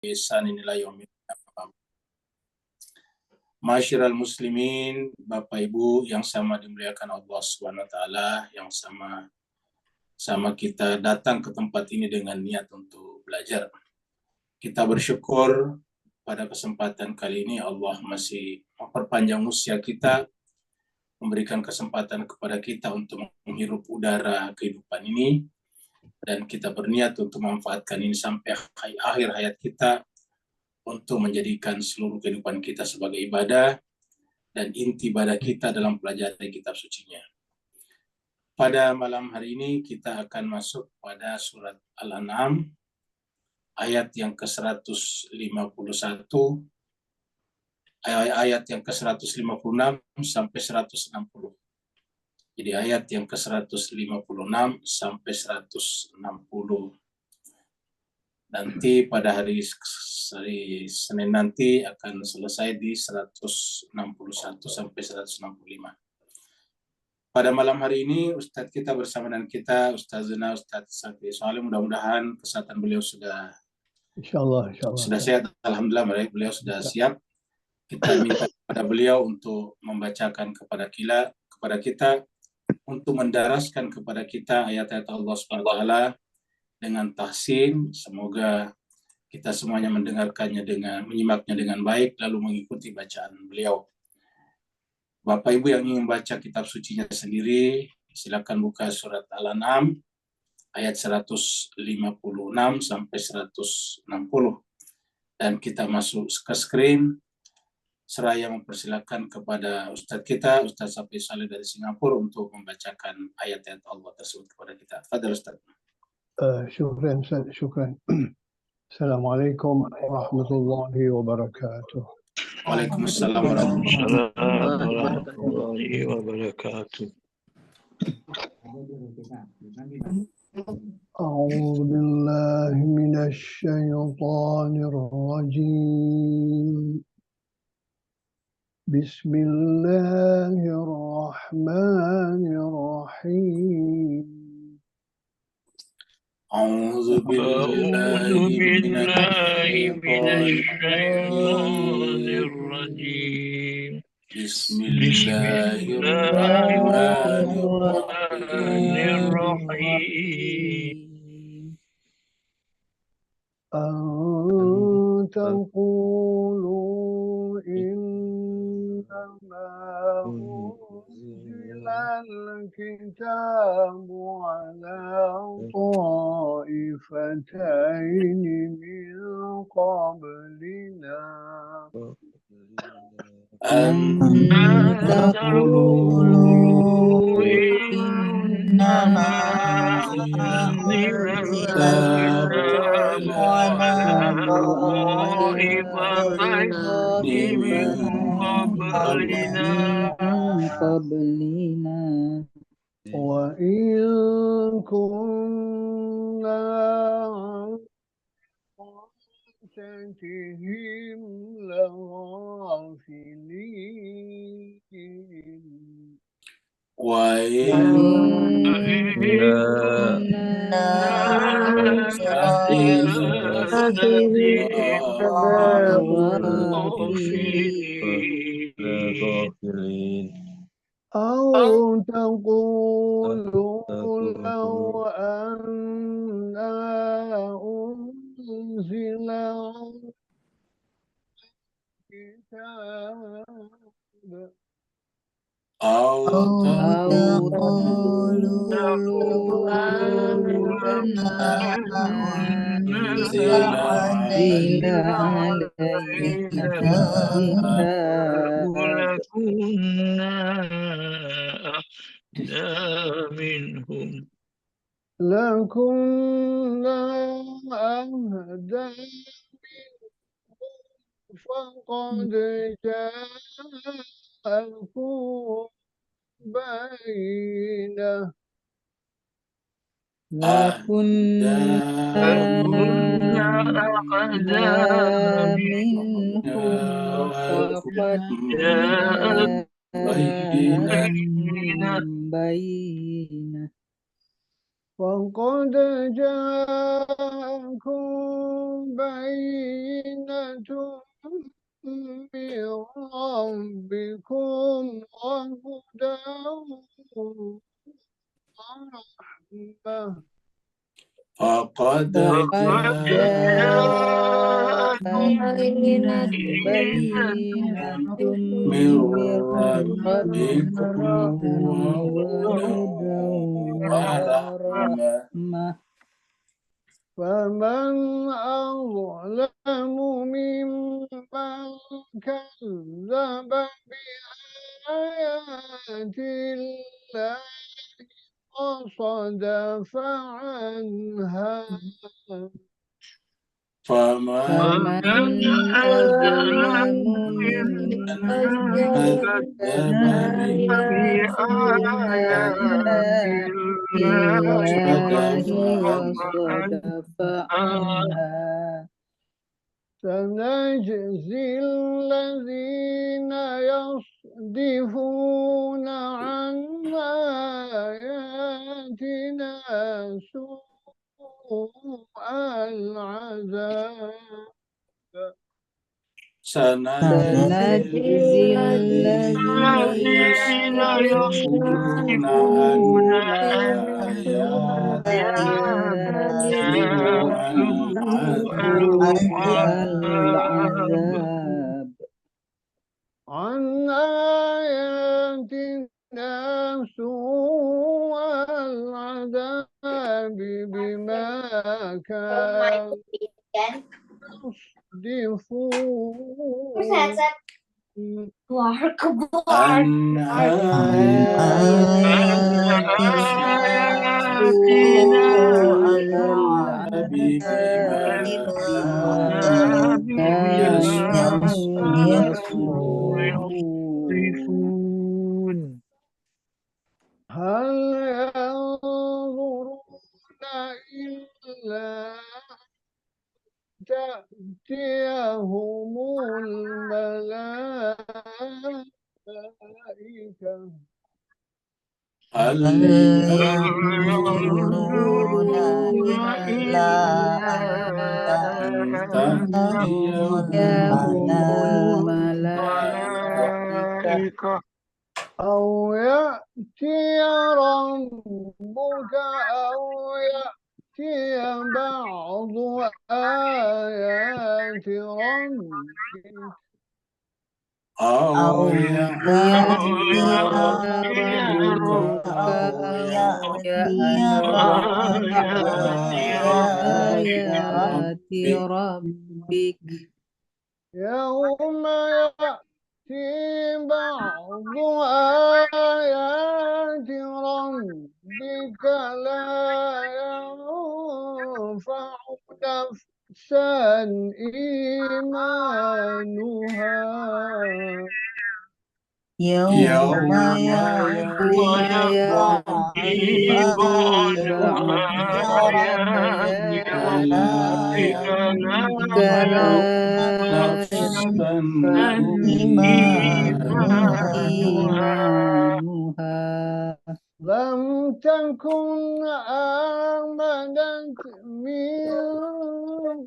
ihsan ila yaumil qiyamah. Masyiral muslimin, Bapak Ibu yang sama dimuliakan Allah Subhanahu wa taala, yang sama kita datang ke tempat ini dengan niat untuk belajar. Kita bersyukur pada kesempatan kali ini Allah masih memperpanjang usia kita, memberikan kesempatan kepada kita untuk menghirup udara kehidupan ini, dan kita berniat untuk memanfaatkan ini sampai akhir hayat kita untuk menjadikan seluruh kehidupan kita sebagai ibadah dan inti ibadah kita dalam pelajari kitab sucinya. Pada malam hari ini kita akan masuk pada surat Al-An'am ayat yang ke-151, ayat yang ke-156 sampai 160. Jadi ayat yang ke-156 sampai 160. Nanti pada hari Senin nanti akan selesai di 161 sampai 165. Pada malam hari ini Ustadz kita bersama dengan kita, Ustazuna Ustadz Sakti Salim, mudah-mudahan kesehatan beliau sudah sehat. Alhamdulillah beliau sudah siap. Kita minta kepada beliau untuk membacakan kepada kita untuk mendaraskan kepada kita ayat-ayat Allah Subhanahu wa taala dengan tahsin. Semoga kita semuanya menyimaknya dengan baik lalu mengikuti bacaan beliau. Bapak Ibu yang ingin baca kitab sucinya sendiri, silakan buka surat Al-An'am ayat 156 sampai 160. Dan kita masuk ke screen. Seraya mempersilakan kepada Ustadz kita, Ustadz Safi Saleh dari Singapura, untuk membacakan ayat-ayat Allah tersebut kepada kita. Fadhil Ustadz. Syukran. Assalamualaikum warahmatullahi wabarakatuh. Waalaikumsalam warahmatullahi wabarakatuh. A'udzu billahi minasy syaithanir rajim. Bismillahirrahmanirrahim. A'udzu billahi minasyaitonir rajim. Bismillahirrahmanirrahim. An taqulu innama unzila al-kitabu ala ta'ifatayn min qablina أن تقولوا إنما أنزل الكتاب على طائفتين من قبلنا وإن كنا تهم لغافلين وإن أو تقولوا لو أن أنزل كتاب أو تقولوا أنزل علينا الكتاب لكنا أهدى منهم لكنا أهدى فقد جاءكم بينة لكنا أهدى منهم فقد جاءكم بينة فقد جاءكم بينة من ربكم وهدى ورحمة فقد فقد جاءكم بينة من من ربكم ربكم وهدى وهدى ورحمة ورحمة فمن أظلم ممن كذب بآيات الله وصدف عنها فمن فمن أظلم كذب ممن كذب بآيات الله وصدف عنها سنجزي الذين يصدفون عن آياتنا سوء العذاب سنجزي الذين يصدفون عن يصدفون عن آياتنا سوء العذاب عن آياتنا سوء العذاب بما كانوا يصدفون عن آياتنا سوء العذاب بما كانوا يصدفون هل ينظرون إلا تأتيهم الملائكة هل ينظرون إلا أن تأتيهم تأتيهم الملائكة أو يأتي ربك أو يأتي بعض آيات ربك أو يأتي ربك أو يأتي بعض آيات ربك يوم يأتي بعض آيات ربك لا ينفع نفسا إيمانها يوم يأتي بعض آيات ربك لا نفسا إيمانها لم تكن آمنت من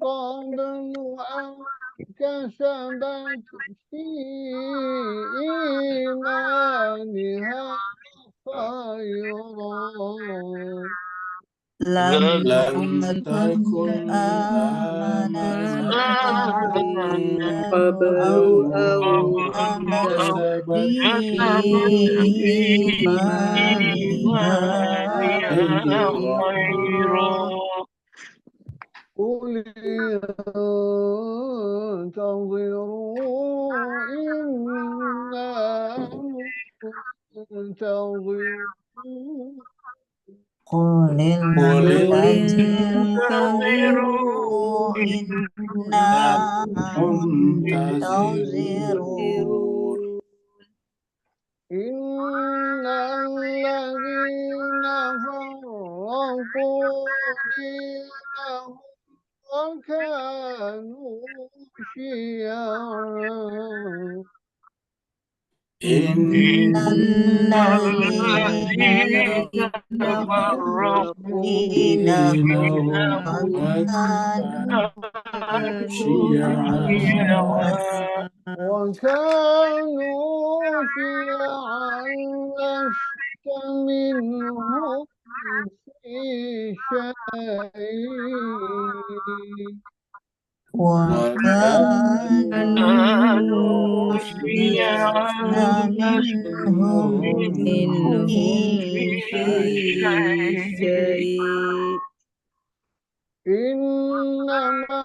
قبل أو كسبت في إيمانها خيرا لم تكن آمنت قبل أو كسبت في إيمانها خيرا خيرا قل انتظروا إنا منتظرون قل انتظروا إنا منتظرون إن الذين فرقوا دينهم وكانوا شيعا الذين فرقوا دينهم وكانوا شيعا وكانوا شيعا لست منهم في شيء وكانوا شيعا لست منهم في شيء إنما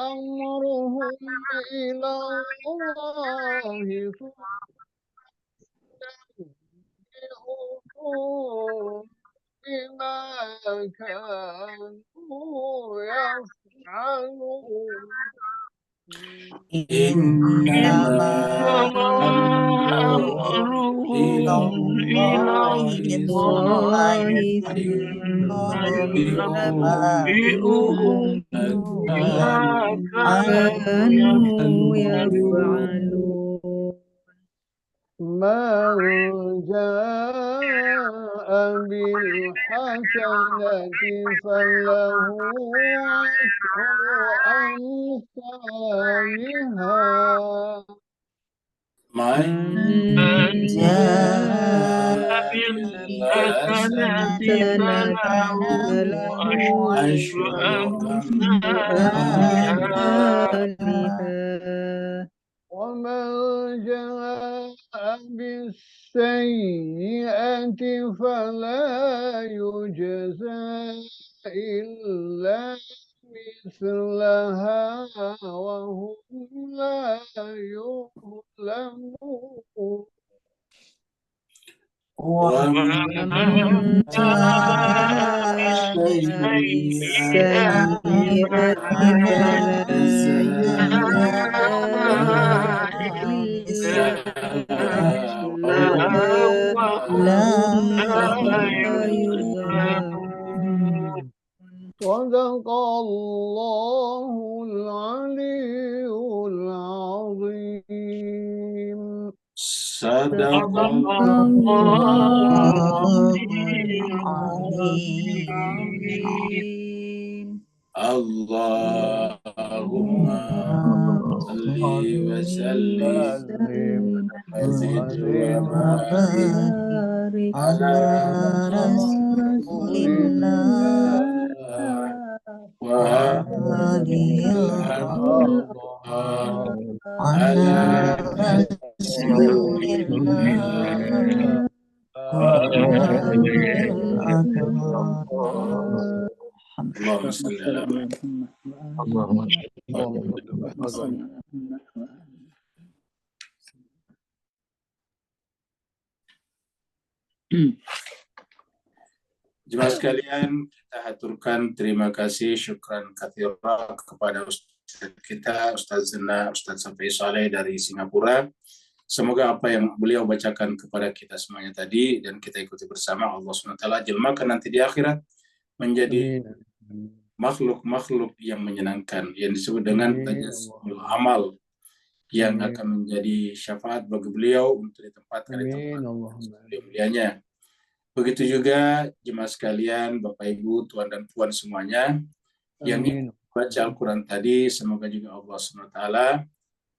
أمرهم إلى الله ثم بما كانوا يفعلون إنما أمرهم إلى إلى الله ثم ينبئهم بما كانوا يفعلون. يفعلون. من جاء بالحسنة فله عشر أمثالها من من جاء بالحسنة بالحسنة فله فله عشر أمثالها أمثالها ومن جاء بالسيئة فلا يجزى إلا مثلها وهم لا يظلمون ومن ومن جاء بالسيئة فلا يجزى إلا مثلها وهم لا يظلمون. صدق الله العلي العظيم. صدق Allahumma salli wa sallim وزد وبارك على رسول الله وآله الأطهار على رسول الله اللهم صل على Jemaah sekalian, kita haturkan terima kasih, syukran katsira kepada Ustaz kita, Ustaz Zena, Ustaz Safi Saleh dari Singapura. Semoga apa yang beliau bacakan kepada kita semuanya tadi dan kita ikuti bersama, Allah SWT jelmakan nanti di akhirat menjadi makhluk-makhluk yang menyenangkan, yang disebut dengan tajassul amal, yang akan menjadi syafaat bagi beliau untuk ditempatkan di tempat mulianya. Begitu juga jemaah sekalian, Bapak Ibu, Tuan dan Puan semuanya yang ingin baca Al-Quran tadi, semoga juga Allah SWT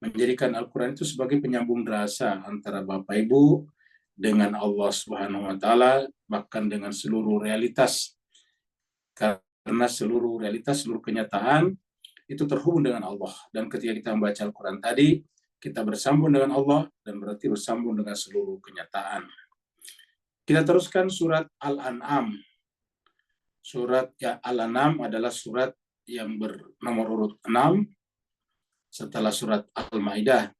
menjadikan Al-Quran itu sebagai penyambung rasa antara Bapak Ibu dengan Allah SWT, bahkan dengan seluruh realitas. Karena seluruh realitas, seluruh kenyataan itu terhubung dengan Allah. Dan ketika kita membaca Al-Quran tadi, kita bersambung dengan Allah dan berarti bersambung dengan seluruh kenyataan. Kita teruskan surat Al-An'am. Surat Al-An'am adalah surat yang bernomor urut 6 setelah surat Al-Maidah.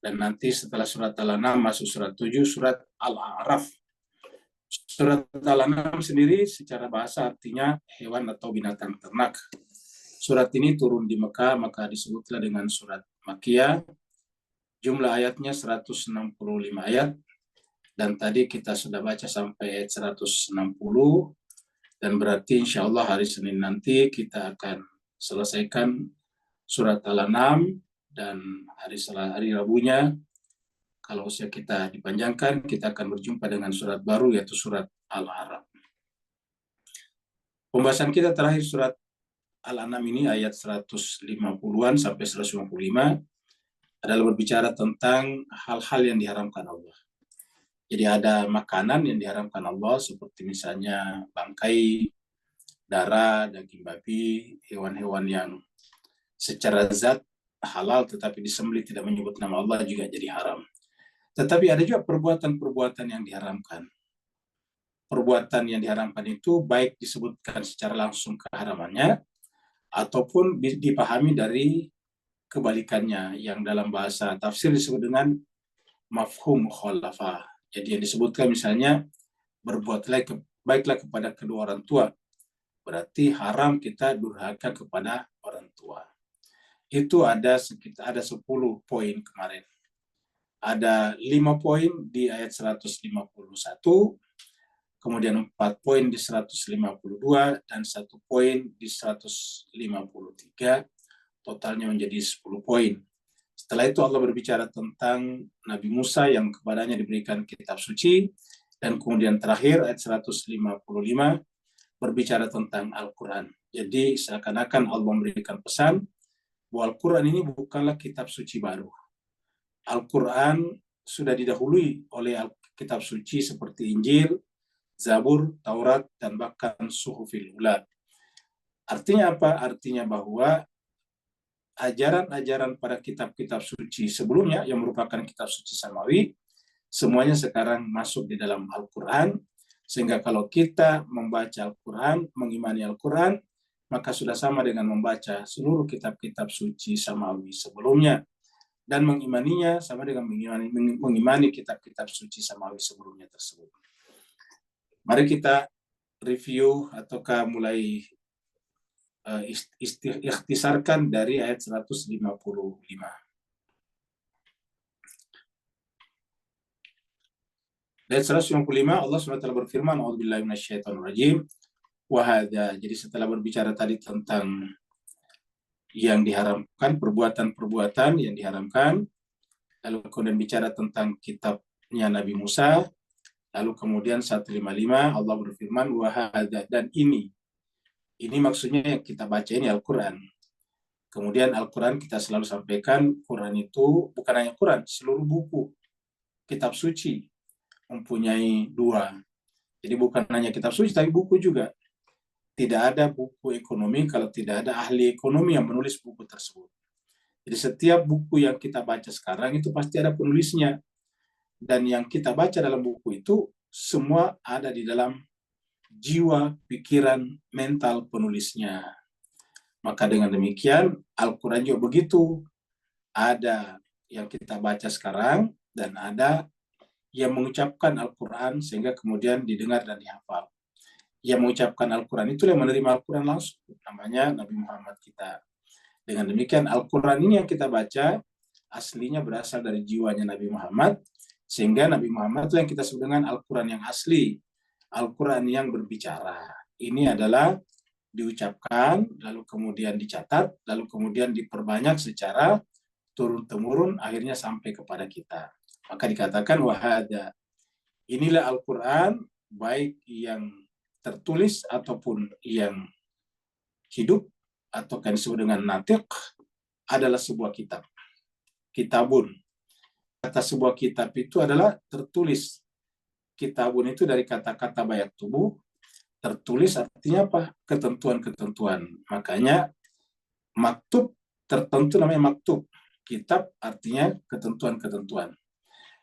Dan nanti setelah surat Al-An'am masuk surat 7, surat Al-A'raf. Surat Al-An'am sendiri secara bahasa artinya hewan atau binatang ternak. Surat ini turun di Mekah, maka disebutlah dengan surat Makkiyah. Jumlah ayatnya 165 ayat. Dan tadi kita sudah baca sampai ayat 160, dan berarti insya Allah hari Senin nanti kita akan selesaikan surat Al-An'am, dan hari Rabunya kalau usia kita dipanjangkan, kita akan berjumpa dengan surat baru, yaitu surat Al-A'raf. Pembahasan kita terakhir surat Al-An'am ini ayat 150-an sampai 155 adalah berbicara tentang hal-hal yang diharamkan Allah. Jadi ada makanan yang diharamkan Allah seperti misalnya bangkai, darah, daging babi, hewan-hewan yang secara zat halal tetapi disembelih tidak menyebut nama Allah juga jadi haram. Tetapi ada juga perbuatan-perbuatan yang diharamkan. Perbuatan yang diharamkan itu baik disebutkan secara langsung keharamannya ataupun dipahami dari kebalikannya yang dalam bahasa tafsir disebut dengan mafhum mukhalafah. Jadi yang disebutkan misalnya berbuatlah baiklah kepada kedua orang tua. Berarti haram kita durhaka kepada orang tua. Itu ada 10 poin kemarin. Ada 5 poin di ayat 151, kemudian 4 poin di 152, dan 1 poin di 153, totalnya menjadi 10 poin. Setelah itu Allah berbicara tentang Nabi Musa yang kepadanya diberikan kitab suci, dan kemudian terakhir ayat 155 berbicara tentang Al-Quran. Jadi seakan-akan Allah memberikan pesan bahwa Al-Quran ini bukanlah kitab suci baru. Al-Quran sudah didahului oleh kitab suci seperti Injil, Zabur, Taurat, dan bahkan Suhufil Ula. Artinya apa? Artinya bahwa ajaran-ajaran pada kitab-kitab suci sebelumnya yang merupakan kitab suci samawi, semuanya sekarang masuk di dalam Al-Quran, sehingga kalau kita membaca Al-Quran, mengimani Al-Quran, maka sudah sama dengan membaca seluruh kitab-kitab suci samawi sebelumnya. Dan mengimaninya sama dengan mengimani kitab-kitab suci samawi sebelumnya tersebut. Mari kita review ataukah mulai ikhtisarkan dari ayat 155. Ayat 155 Allah SWT berfirman, A'udzubillahi minasyaitonirrajim. Wahada. Jadi setelah berbicara tadi tentang yang diharamkan, perbuatan-perbuatan yang diharamkan, lalu kemudian bicara tentang kitabnya Nabi Musa, lalu kemudian 155 Allah berfirman wahada, dan ini maksudnya yang kita baca ini Al-Quran. Kemudian Al-Quran kita selalu sampaikan, Quran itu bukan hanya Quran, seluruh buku kitab suci mempunyai 2. Jadi bukan hanya kitab suci tapi buku juga. Tidak ada buku ekonomi kalau tidak ada ahli ekonomi yang menulis buku tersebut. Jadi setiap buku yang kita baca sekarang itu pasti ada penulisnya. Dan yang kita baca dalam buku itu semua ada di dalam jiwa, pikiran, mental penulisnya. Maka dengan demikian Al-Quran juga begitu. Ada yang kita baca sekarang dan ada yang mengucapkan Al-Quran sehingga kemudian didengar dan dihafal. Yang mengucapkan Al-Quran itu yang menerima Al-Quran langsung, namanya Nabi Muhammad kita. Dengan demikian Al-Quran ini yang kita baca aslinya berasal dari jiwanya Nabi Muhammad, sehingga Nabi Muhammad itu yang kita sebut dengan Al-Quran yang asli, Al-Quran yang berbicara. Ini adalah diucapkan, lalu kemudian dicatat, lalu kemudian diperbanyak secara turun-temurun, akhirnya sampai kepada kita. Maka dikatakan wahada. Inilah Al-Quran, baik yang tertulis ataupun yang hidup atau kan disebut dengan natiq, adalah sebuah kitab. Kitabun. Kata sebuah kitab itu adalah tertulis. Kitabun itu dari kata-kata bayak tubuh. Tertulis artinya apa? Ketentuan-ketentuan. Makanya maktub tertentu namanya maktub. Kitab artinya ketentuan-ketentuan.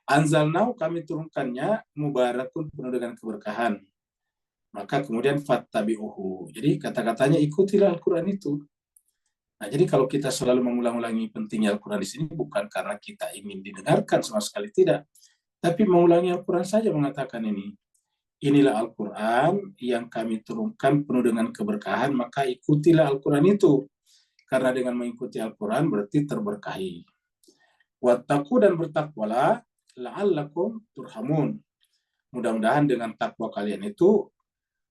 Anzalnahu, kami turunkannya, mubarakun, penuh dengan keberkahan. Maka kemudian fattabi'uhu. Jadi kata-katanya ikutilah Al-Quran itu. Nah, jadi kalau kita selalu mengulang-ulangi pentingnya Al-Quran di sini bukan karena kita ingin didengarkan sama sekali, tidak. Tapi mengulangi Al-Quran saja mengatakan ini. Inilah Al-Quran yang kami turunkan penuh dengan keberkahan, maka ikutilah Al-Quran itu. Karena dengan mengikuti Al-Quran berarti terberkahi. Wattaqu, dan bertakwalah, la'allakum turhamun. Mudah-mudahan dengan takwa kalian itu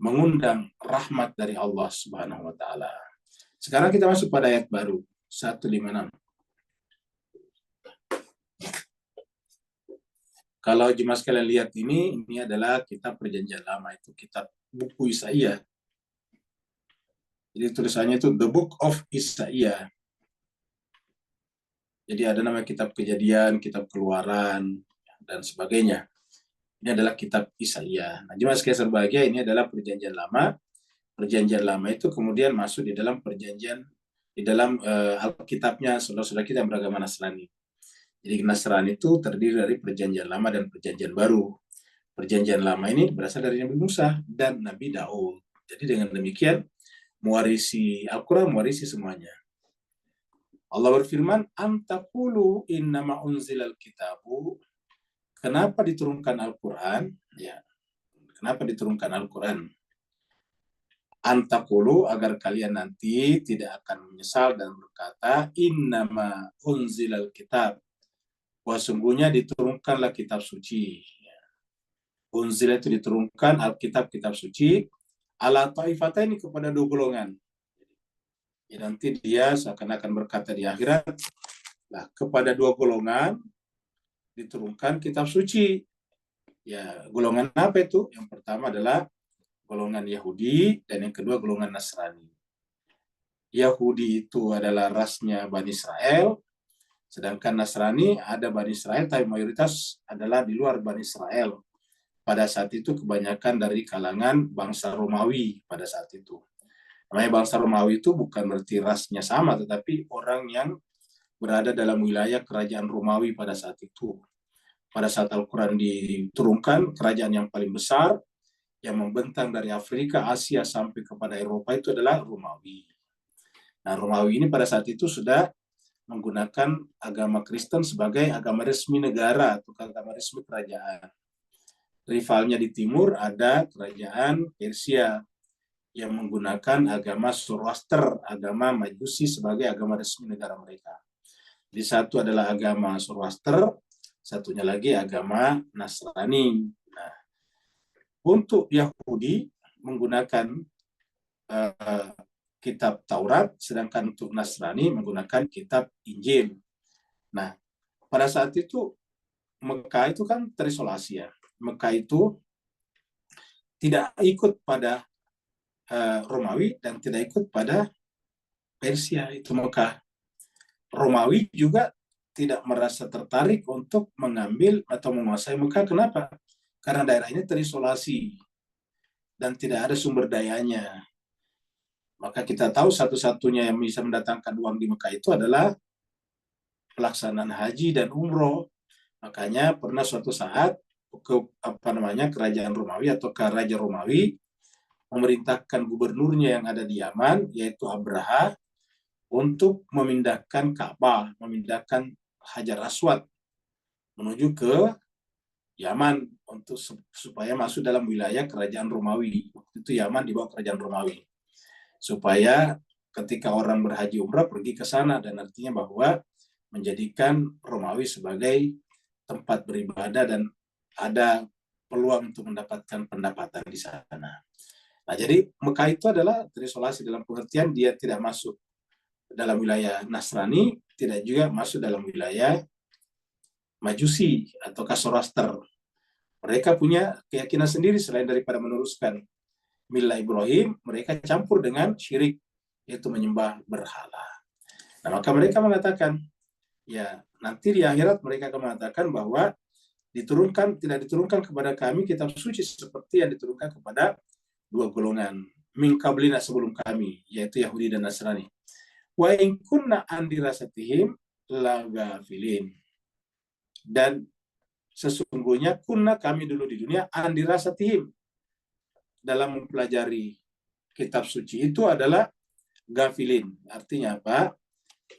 mengundang rahmat dari Allah Subhanahu wa taala. Sekarang kita masuk pada ayat baru 156. Kalau jemaah sekalian lihat ini adalah kitab Perjanjian Lama, itu kitab buku Yesaya. Jadi tulisannya itu The Book of Isaiah. Jadi ada nama kitab Kejadian, kitab Keluaran, dan sebagainya. Ini adalah kitab Yesaya. Nah, jemaah sekalian berbahagia, ini adalah Perjanjian Lama. Perjanjian Lama itu kemudian masuk di dalam perjanjian, di dalam Alkitabnya saudara-saudara kita yang beragama Nasrani. Jadi Nasrani itu terdiri dari Perjanjian Lama dan Perjanjian Baru. Perjanjian Lama ini berasal dari Nabi Musa dan Nabi Daud. Jadi dengan demikian mewarisi Al-Quran, mewarisi semuanya. Allah berfirman, "Antaqulu innama unzilal kitabu." Kenapa diturunkan Al-Quran? Ya, kenapa diturunkan Al-Quran? Antaqulu, agar kalian nanti tidak akan menyesal dan berkata, innama unzilal kitab. Wah, sungguhnya diturunkanlah kitab suci. Unzil itu diturunkan Alkitab, kitab suci, ala ta'ifataini, kepada dua golongan. Ya, nanti dia seakan-akan berkata di akhirat, lah kepada dua golongan diturunkan kitab suci. Ya, golongan apa itu? Yang pertama adalah golongan Yahudi dan yang kedua golongan Nasrani. Yahudi itu adalah rasnya Bani Israel, sedangkan Nasrani ada Bani Israel, tapi mayoritas adalah di luar Bani Israel. Pada saat itu kebanyakan dari kalangan bangsa Romawi pada saat itu. Namanya bangsa Romawi itu bukan berarti rasnya sama, tetapi orang yang berada dalam wilayah kerajaan Romawi pada saat itu. Pada saat Al-Quran diturunkan, kerajaan yang paling besar yang membentang dari Afrika, Asia sampai kepada Eropa itu adalah Romawi. Nah, Romawi ini pada saat itu sudah menggunakan agama Kristen sebagai agama resmi negara atau agama resmi kerajaan. Rivalnya di timur ada kerajaan Persia yang menggunakan agama Zoroaster, agama Majusi sebagai agama resmi negara mereka. Di satu adalah agama Zoroaster, satunya lagi agama Nasrani. Nah, untuk Yahudi menggunakan kitab Taurat, sedangkan untuk Nasrani menggunakan kitab Injil. Nah, pada saat itu Mekah itu kan terisolasi ya. Mekah itu tidak ikut pada Romawi dan tidak ikut pada Persia, itu Mekah. Romawi juga tidak merasa tertarik untuk mengambil atau menguasai Mekah. Kenapa? Karena daerah ini terisolasi dan tidak ada sumber dayanya. Maka kita tahu satu-satunya yang bisa mendatangkan uang di Mekah itu adalah pelaksanaan haji dan umroh. Makanya pernah suatu saat kerajaan Romawi atau Raja Romawi memerintahkan gubernurnya yang ada di Yaman, yaitu Abraha, untuk memindahkan Ka'bah, memindahkan Hajar Aswad menuju ke Yaman untuk supaya masuk dalam wilayah kerajaan Romawi. Waktu itu Yaman di bawah kerajaan Romawi. Supaya ketika orang berhaji umrah pergi ke sana, dan artinya bahwa menjadikan Romawi sebagai tempat beribadah dan ada peluang untuk mendapatkan pendapatan di sana. Nah, jadi Mekah itu adalah terisolasi dalam pengertian dia tidak masuk dalam wilayah Nasrani, tidak juga masuk dalam wilayah Majusi atau Zoroaster. Mereka punya keyakinan sendiri selain daripada meneruskan milah Ibrahim, mereka campur dengan syirik, yaitu menyembah berhala. Nah, maka mereka mengatakan, ya nanti di akhirat mereka akan mengatakan bahwa tidak diturunkan kepada kami kitab suci seperti yang diturunkan kepada dua golongan min qablina sebelum kami, yaitu Yahudi dan Nasrani. Wa in kunna an dirasatihim lagafilin. Dan sesungguhnya kunna kami dulu di dunia an dirasatihim, dalam mempelajari kitab suci itu adalah gafilin. Artinya apa?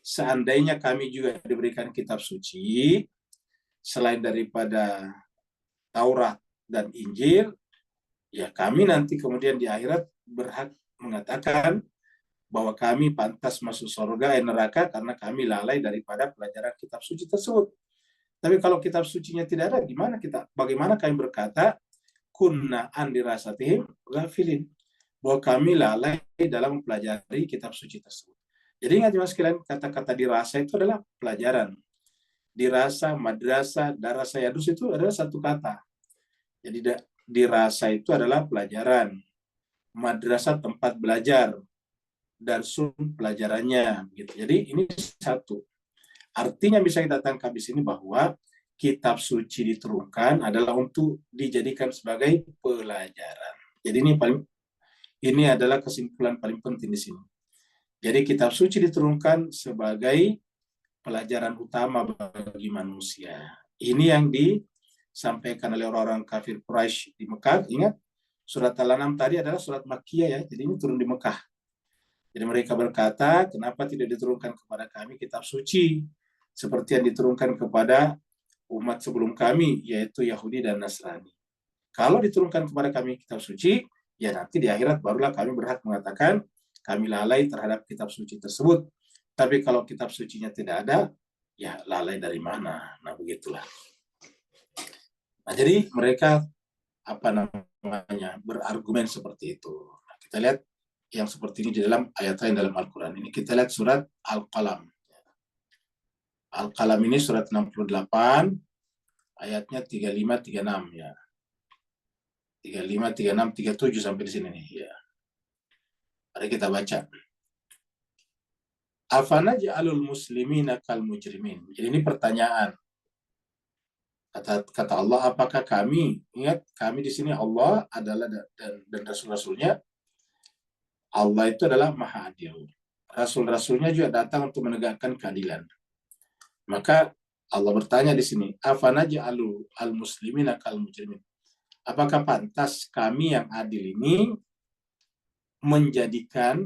Seandainya kami juga diberikan kitab suci selain daripada Taurat dan Injil, ya kami nanti kemudian di akhirat berhak mengatakan bahwa kami pantas masuk surga neraka karena kami lalai daripada pelajaran kitab suci tersebut. Tapi kalau kitab sucinya tidak ada, bagaimana kami berkata kunna an dirasatihim ghafilin, bahwa kami lalai dalam mempelajari kitab suci tersebut. Jadi ingat mas sekalian, kata-kata dirasa itu adalah pelajaran. dirasa, madrasah, darasa yadus itu adalah satu kata. Jadi dirasa itu adalah pelajaran, madrasah tempat belajar, darsun pelajarannya gitu. Jadi ini satu. Artinya bisa kita tangkap di sini bahwa kitab suci diturunkan adalah untuk dijadikan sebagai pelajaran. Jadi ini adalah kesimpulan paling penting di sini. Jadi kitab suci diturunkan sebagai pelajaran utama bagi manusia. Ini yang disampaikan oleh orang-orang kafir Quraisy di Mekah. Ingat, surat Al-An'am tadi adalah surat Makkiyah ya, jadi ini turun di Mekah. Jadi mereka berkata, kenapa tidak diturunkan kepada kami kitab suci seperti yang diturunkan kepada umat sebelum kami, yaitu Yahudi dan Nasrani. Kalau diturunkan kepada kami kitab suci, ya nanti di akhirat barulah kami berhak mengatakan kami lalai terhadap kitab suci tersebut. Tapi kalau kitab sucinya tidak ada, ya lalai dari mana? Nah begitulah. Nah jadi mereka berargumen seperti itu. Nah, kita lihat yang seperti ini di dalam ayat lain dalam Al-Quran ini. Kita lihat surat Al-Qalam. Al-Qalam ini surat 68, ayatnya 35-36 ya. 35, 36, 37 sampai di sini nih ya. Mari kita baca. Afanaj'alul muslimina kal mujrimin. Jadi ini pertanyaan. Kata Allah, apakah kami, ingat kami di sini Allah adalah dan rasul-rasulnya, Allah itu adalah Maha Adil. Rasul-rasulnya juga datang untuk menegakkan keadilan. Maka Allah bertanya di sini, afanaj'alul muslimina kal mujrimin. Apakah pantas kami yang adil ini menjadikan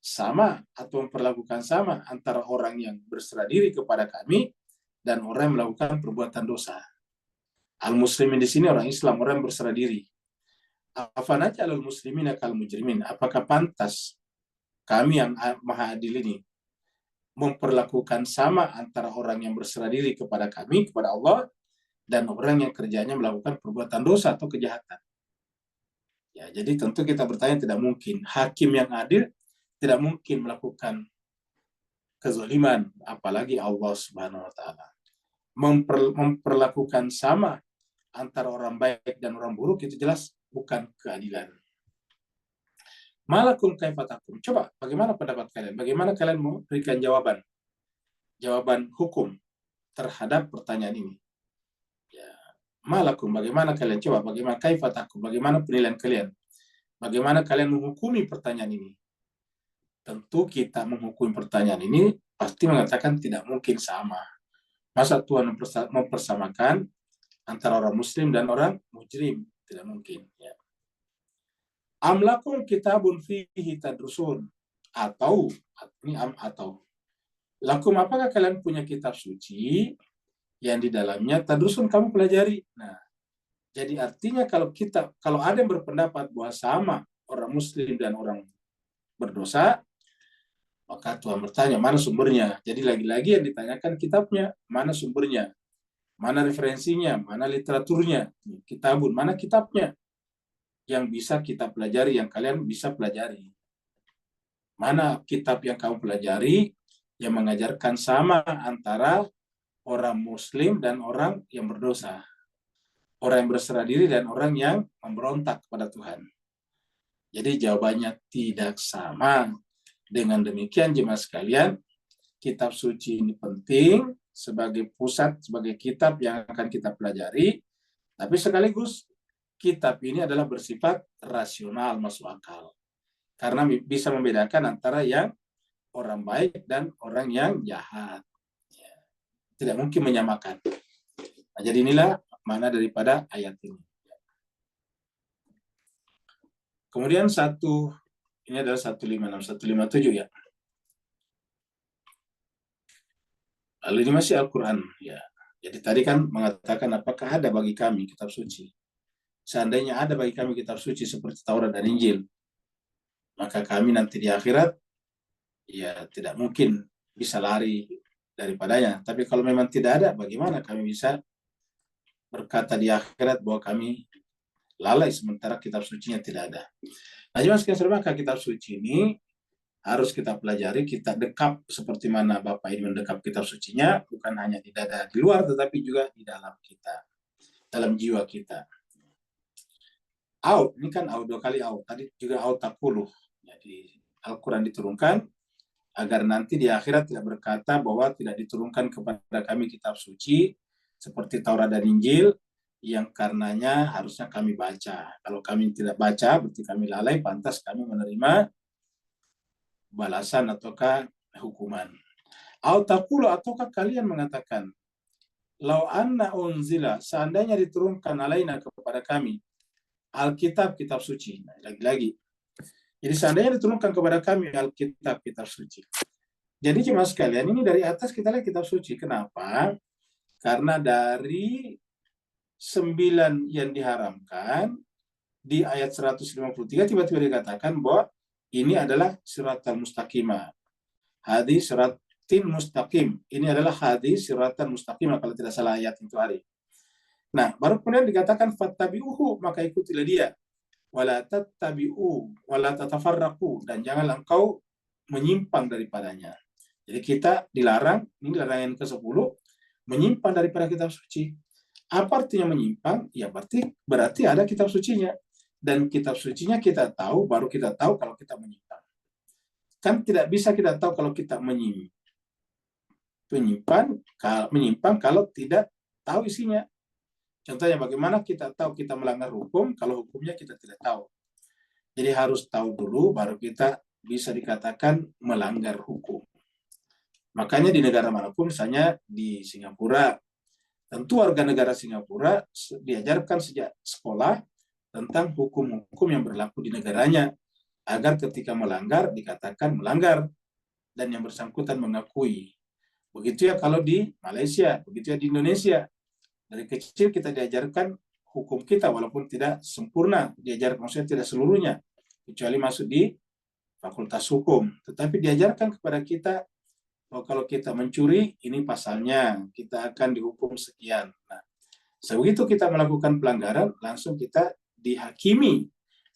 sama atau memperlakukan sama antara orang yang berserah diri kepada kami dan orang yang melakukan perbuatan dosa. Al-muslimin di sini orang Islam, orang yang berserah diri. Afanaj'alul muslimina kal mujrimin. Apakah pantas kami yang Maha Adil ini memperlakukan sama antara orang yang berserah diri kepada kami, kepada Allah, dan orang yang kerjanya melakukan perbuatan dosa atau kejahatan? Ya, jadi tentu kita bertanya, tidak mungkin. Hakim yang adil tidak mungkin melakukan kezaliman, apalagi Allah Subhanahu wa taala. Memperlakukan sama antara orang baik dan orang buruk itu jelas bukan keadilan. Malakum kaifa tahkum. Coba bagaimana pendapat kalian? Bagaimana kalian memberikan jawaban hukum terhadap pertanyaan ini? Ya, malakum, bagaimana kalian? Coba bagaimana kaifa tahkum? Bagaimana penilaian kalian? Bagaimana kalian menghukumi pertanyaan ini? Tentu kita menghukumi pertanyaan ini pasti mengatakan tidak mungkin sama. Masa Tuhan mempersamakan antara orang muslim dan orang mujrim? Tidak mungkin. Ya. Am lakum kitabun fihi tadrusun. Atau lakum, apakah kalian punya kitab suci yang di dalamnya tadrusun, kamu pelajari? Nah, jadi artinya kalau ada yang berpendapat bahwa sama orang muslim dan orang berdosa, maka Tuhan bertanya, mana sumbernya? Jadi lagi-lagi yang ditanyakan kitabnya, mana sumbernya? Mana referensinya? Mana literaturnya? Kitabun, mana kitabnya? Yang bisa kita pelajari, yang kalian bisa pelajari. Mana kitab yang kamu pelajari yang mengajarkan sama antara orang muslim dan orang yang berdosa? Orang yang berserah diri dan orang yang memberontak kepada Tuhan. Jadi jawabannya tidak sama. Dengan demikian jemaah sekalian, kitab suci ini penting sebagai pusat, sebagai kitab yang akan kita pelajari, tapi sekaligus kitab ini adalah bersifat rasional, masuk akal. Karena bisa membedakan antara yang orang baik dan orang yang jahat. Tidak mungkin menyamakan. Nah, jadi inilah makna daripada ayat ini. Kemudian ini adalah 156, 157 ya. Lalu ini masih Al-Quran ya. Jadi tadi kan mengatakan apakah ada bagi kami kitab suci. Seandainya ada bagi kami kitab suci seperti Taurat dan Injil, maka kami nanti di akhirat ya tidak mungkin bisa lari daripadanya. Tapi kalau memang tidak ada, bagaimana kami bisa berkata di akhirat bahwa kami lalai sementara kitab sucinya tidak ada? Nah, jemaah sekalian, maka kitab suci ini harus kita pelajari, kita dekap seperti mana Bapak ini mendekap kitab sucinya, bukan hanya di dada, di luar, tetapi juga di dalam kita, dalam jiwa kita. Au, ini kan au 2 kali au, tadi juga au takuluh. Jadi Al-Quran diturunkan agar nanti di akhirat tidak berkata bahwa tidak diturunkan kepada kami kitab suci seperti Taurat dan Injil yang karenanya harusnya kami baca. Kalau kami tidak baca, berarti kami lalai, pantas kami menerima balasan ataukah hukuman. Au taqulu, ataukah kalian mengatakan, lau anna unzila, seandainya diturunkan alaina kepada kami Alkitab, kitab suci. Nah, lagi-lagi. Jadi seandainya diturunkan kepada kami Alkitab, kitab suci. Jadi jemaah sekalian, ini dari atas kita lihat kitab suci. Kenapa? Karena dari 9 yang diharamkan, di ayat 153 tiba-tiba dikatakan bahwa ini adalah siratal mustaqimah. Hadis siratin mustaqim. Ini adalah hadis siratan mustaqimah kalau tidak salah ayat itu hari. Nah, baru kemudian dikatakan fattabi'uhu, maka ikutilah dia. Wala tattabi'u wala tatafarraqu, dan janganlah engkau menyimpang daripadanya. Jadi kita dilarang, ini larangan ke-10, menyimpang daripada kitab suci. Apa artinya menyimpang? Ya berarti ada kitab sucinya. Dan kitab sucinya kita tahu, baru kita tahu kalau kita menyimpang. Kan tidak bisa kita tahu kalau kita menyimpang kalau tidak tahu isinya. Contohnya bagaimana kita tahu kita melanggar hukum kalau hukumnya kita tidak tahu. Jadi harus tahu dulu baru kita bisa dikatakan melanggar hukum. Makanya di negara manapun, misalnya di Singapura, tentu warga negara Singapura diajarkan sejak sekolah tentang hukum-hukum yang berlaku di negaranya, agar ketika melanggar dikatakan melanggar dan yang bersangkutan mengakui. Begitu ya kalau di Malaysia, begitu ya di Indonesia. Dari kecil kita diajarkan hukum kita walaupun tidak sempurna, diajarkan maksudnya tidak seluruhnya, kecuali masuk di fakultas hukum. Tetapi diajarkan kepada kita bahwa kalau kita mencuri, ini pasalnya, kita akan dihukum sekian. Nah, sebegitu kita melakukan pelanggaran, langsung kita dihakimi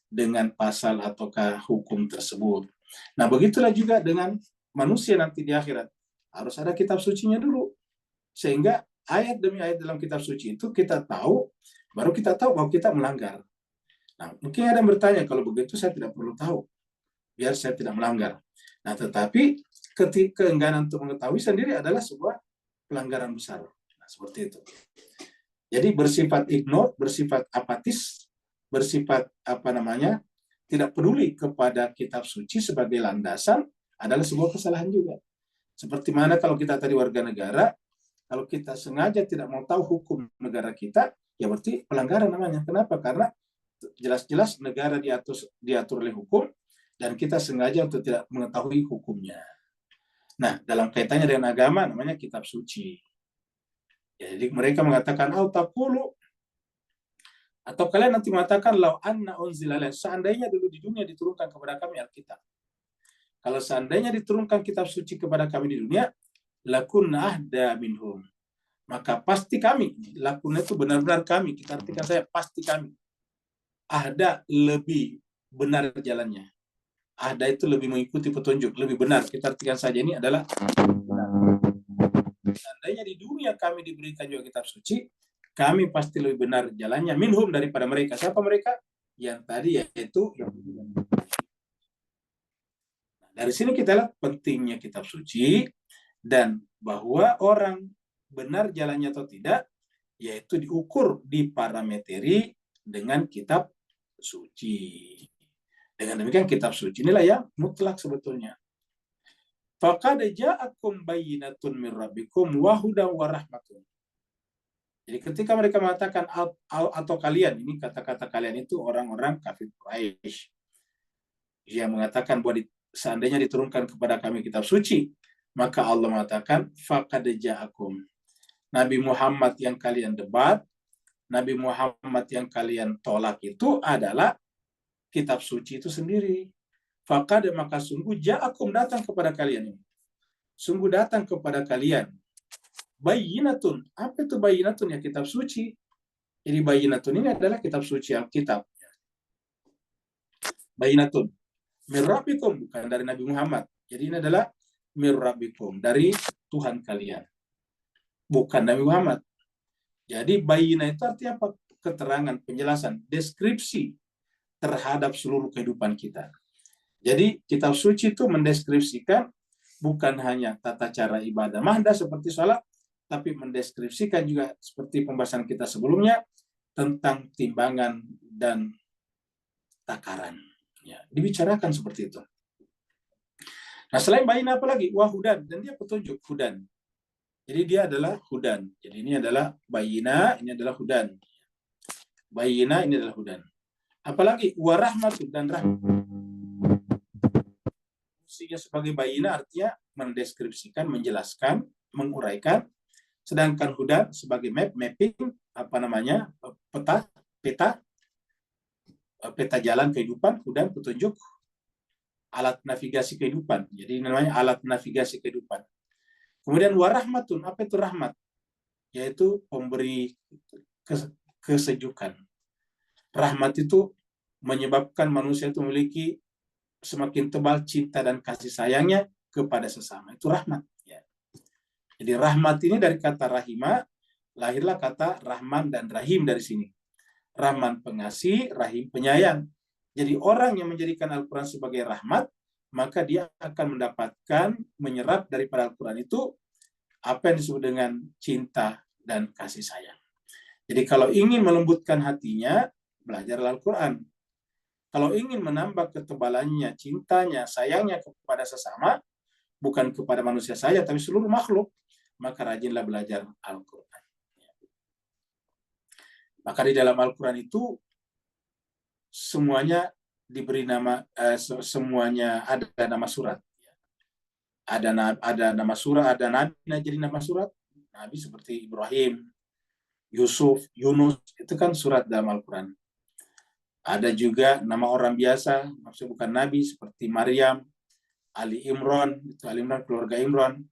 dengan pasal ataukah hukum tersebut. Nah, begitulah juga dengan manusia nanti di akhirat. Harus ada kitab sucinya dulu. Sehingga ayat demi ayat dalam kitab suci itu kita tahu, baru kita tahu bahwa kita melanggar. Nah, mungkin ada yang bertanya, kalau begitu saya tidak perlu tahu, biar saya tidak melanggar. Nah, tetapi keengganan untuk mengetahui sendiri adalah sebuah pelanggaran besar. Nah, seperti itu. Jadi bersifat ignore, bersifat apatis, bersifat tidak peduli kepada kitab suci sebagai landasan adalah sebuah kesalahan juga. Seperti mana kalau kita tadi warga negara, kalau kita sengaja tidak mau tahu hukum negara kita, ya berarti pelanggaran namanya. Kenapa? Karena jelas-jelas negara diatur oleh hukum, dan kita sengaja untuk tidak mengetahui hukumnya. Nah, dalam kaitannya dengan agama, namanya kitab suci. Ya, jadi mereka mengatakan, taqulu, atau kalian nanti mengatakan, lau anna unzila, seandainya dulu di dunia diturunkan kepada kami Alkitab. Kalau seandainya diturunkan kitab suci kepada kami di dunia, lakunna ahda minhum, maka pasti kami, lakunna itu benar-benar kami, kita artikan saya pasti kami, ahda lebih benar jalannya, ahda itu lebih mengikuti petunjuk, lebih benar, kita artikan saja ini adalah benar. Seandainya di dunia kami diberikan juga kitab suci, kami pasti lebih benar jalannya minhum, daripada mereka. Siapa mereka? Yang tadi yaitu dari sini kita lihat pentingnya kitab suci, dan bahwa orang benar jalannya atau tidak, yaitu diukur, diparameteri dengan kitab suci. Dengan demikian kitab suci inilah yang mutlak sebetulnya. Faqad ja'akum bayyinatun min rabbikum wa hudan wa rahmatun. Jadi ketika mereka mengatakan atau kalian, ini kata-kata kalian itu orang-orang kafir Quraisy yang mengatakan bahwa seandainya diturunkan kepada kami kitab suci, maka Allah mengatakan faqad ja'akum. Nabi Muhammad yang kalian debat, Nabi Muhammad yang kalian tolak itu adalah kitab suci itu sendiri. Faqad, maka sungguh ja'akum, datang kepada kalian ini. Sungguh datang kepada kalian. Bayyinatun. Apa itu bayyinatun? Ya kitab suci. Jadi bayyinatun ini adalah kitab suci Alkitab. Bayyinatun. Mir rabbikum, bukan dari Nabi Muhammad. Jadi ini adalah mir rabbikum, dari Tuhan kalian, bukan Nabi Muhammad. Jadi bayina itu artinya apa? Keterangan, penjelasan, deskripsi terhadap seluruh kehidupan kita. Jadi kitab suci itu mendeskripsikan bukan hanya tata cara ibadah mahda seperti sholat, tapi mendeskripsikan juga seperti pembahasan kita sebelumnya tentang timbangan dan takaran. Ya, dibicarakan seperti itu. Nah, selain bayina apa lagi? Wahudan, dan dia petunjuk, hudan. Jadi dia adalah hudan. Jadi ini adalah bayina, ini adalah hudan. Bayina, ini adalah hudan. Apalagi warahmatu, dan rahmat. Fungsinya sebagai bayina artinya mendeskripsikan, menjelaskan, menguraikan. Sedangkan hudan sebagai mapping, peta jalan kehidupan, hudan petunjuk, alat navigasi kehidupan. Jadi namanya alat navigasi kehidupan. Kemudian warahmatun, apa itu rahmat? Yaitu pemberi kesejukan. Rahmat itu menyebabkan manusia itu memiliki semakin tebal cinta dan kasih sayangnya kepada sesama. Itu rahmat. Ya. Jadi rahmat ini dari kata rahima, lahirlah kata rahman dan rahim dari sini. Rahman pengasih, rahim penyayang. Jadi orang yang menjadikan Al-Quran sebagai rahmat, maka dia akan mendapatkan, menyerap daripada Al-Quran itu apa yang disebut dengan cinta dan kasih sayang. Jadi kalau ingin melembutkan hatinya, belajarlah Al-Quran. Kalau ingin menambah ketebalannya, cintanya, sayangnya kepada sesama, bukan kepada manusia saja, tapi seluruh makhluk, maka rajinlah belajar Al-Quran. Maka di dalam Al-Quran itu semuanya diberi nama, semuanya ada nama surat. Ada nama surat, ada nabi jadi nama surat. Nabi seperti Ibrahim, Yusuf, Yunus, itu kan surat dalam Al-Quran. Ada juga nama orang biasa, maksudnya bukan nabi, seperti Maryam, Ali Imran, itu Ali Imran, keluarga Imran.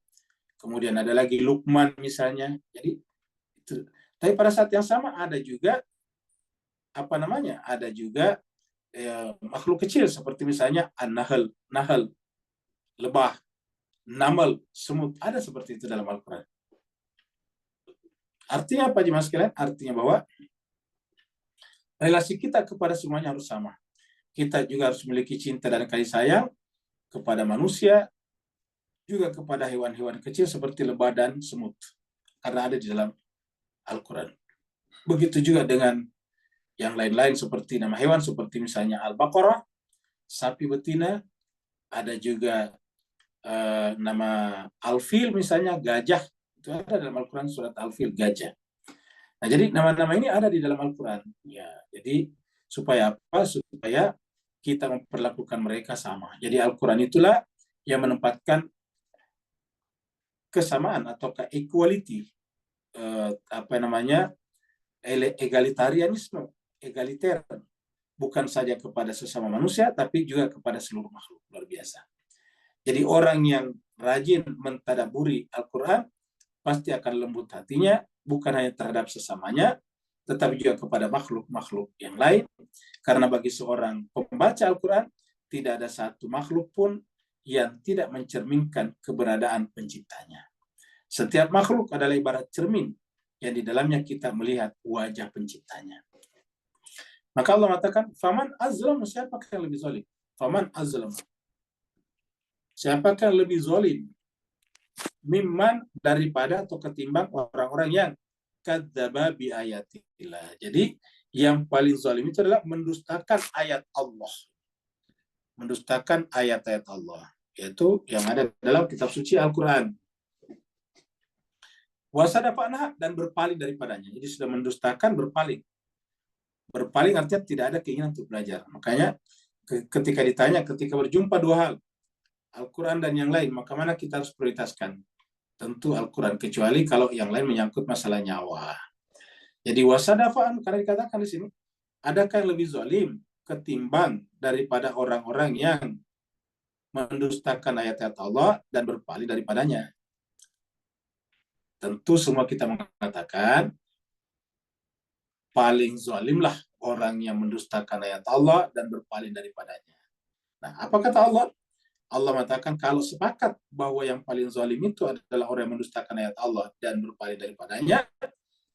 Kemudian ada lagi Luqman misalnya. Jadi itu. Tapi pada saat yang sama ada juga ada juga makhluk kecil seperti misalnya an-nahl, nahl, lebah, namal, semut, ada seperti itu dalam Al-Quran. Artinya apa jemaah sekalian? Artinya bahwa relasi kita kepada semuanya harus sama. Kita juga harus memiliki cinta dan kasih sayang kepada manusia, juga kepada hewan-hewan kecil seperti lebah dan semut. Karena ada di dalam Al-Quran. Begitu juga dengan yang lain-lain seperti nama hewan, seperti misalnya Al-Baqarah, sapi betina, ada juga nama Al-Fil misalnya, gajah, itu ada dalam Al-Quran surat Al-Fil, gajah. Nah, jadi nama-nama ini ada di dalam Al-Quran. Ya, jadi supaya apa? Supaya kita memperlakukan mereka sama. Jadi Al-Quran itulah yang menempatkan kesamaan atau equality, egalitarianisme, egaliter, bukan saja kepada sesama manusia, tapi juga kepada seluruh makhluk. Luar biasa. Jadi orang yang rajin mentadaburi Al-Quran pasti akan lembut hatinya, bukan hanya terhadap sesamanya, tetapi juga kepada makhluk-makhluk yang lain. Karena bagi seorang pembaca Al-Quran, tidak ada satu makhluk pun yang tidak mencerminkan keberadaan penciptanya. Setiap makhluk adalah ibarat cermin yang di dalamnya kita melihat wajah penciptanya. Maka Allah mengatakan, faman azlam, siapakah yang lebih zalim? Faman azlam. Siapakah yang lebih zalim? Mimman, daripada atau ketimbang orang-orang yang kadzdzaba bi ayatillah. Jadi yang paling zalim itu adalah mendustakan ayat Allah. Mendustakan ayat-ayat Allah, yaitu yang ada dalam kitab suci Al-Quran. Wasadafa'na, dan berpaling daripadanya. Jadi sudah mendustakan, berpaling. Berpaling artinya tidak ada keinginan untuk belajar. Makanya ketika ditanya, ketika berjumpa dua hal, Al-Quran dan yang lain, maka mana kita harus prioritaskan? Tentu Al-Quran, kecuali kalau yang lain menyangkut masalah nyawa. Jadi wasadafa'an, karena dikatakan di sini, adakah yang lebih zalim ketimbang daripada orang-orang yang mendustakan ayat-ayat Allah dan berpaling daripadanya? Tentu semua kita mengatakan paling zalimlah orang yang mendustakan ayat Allah dan berpaling daripadanya. Nah, apa kata Allah? Allah mengatakan kalau sepakat bahwa yang paling zalim itu adalah orang yang mendustakan ayat Allah dan berpaling daripadanya,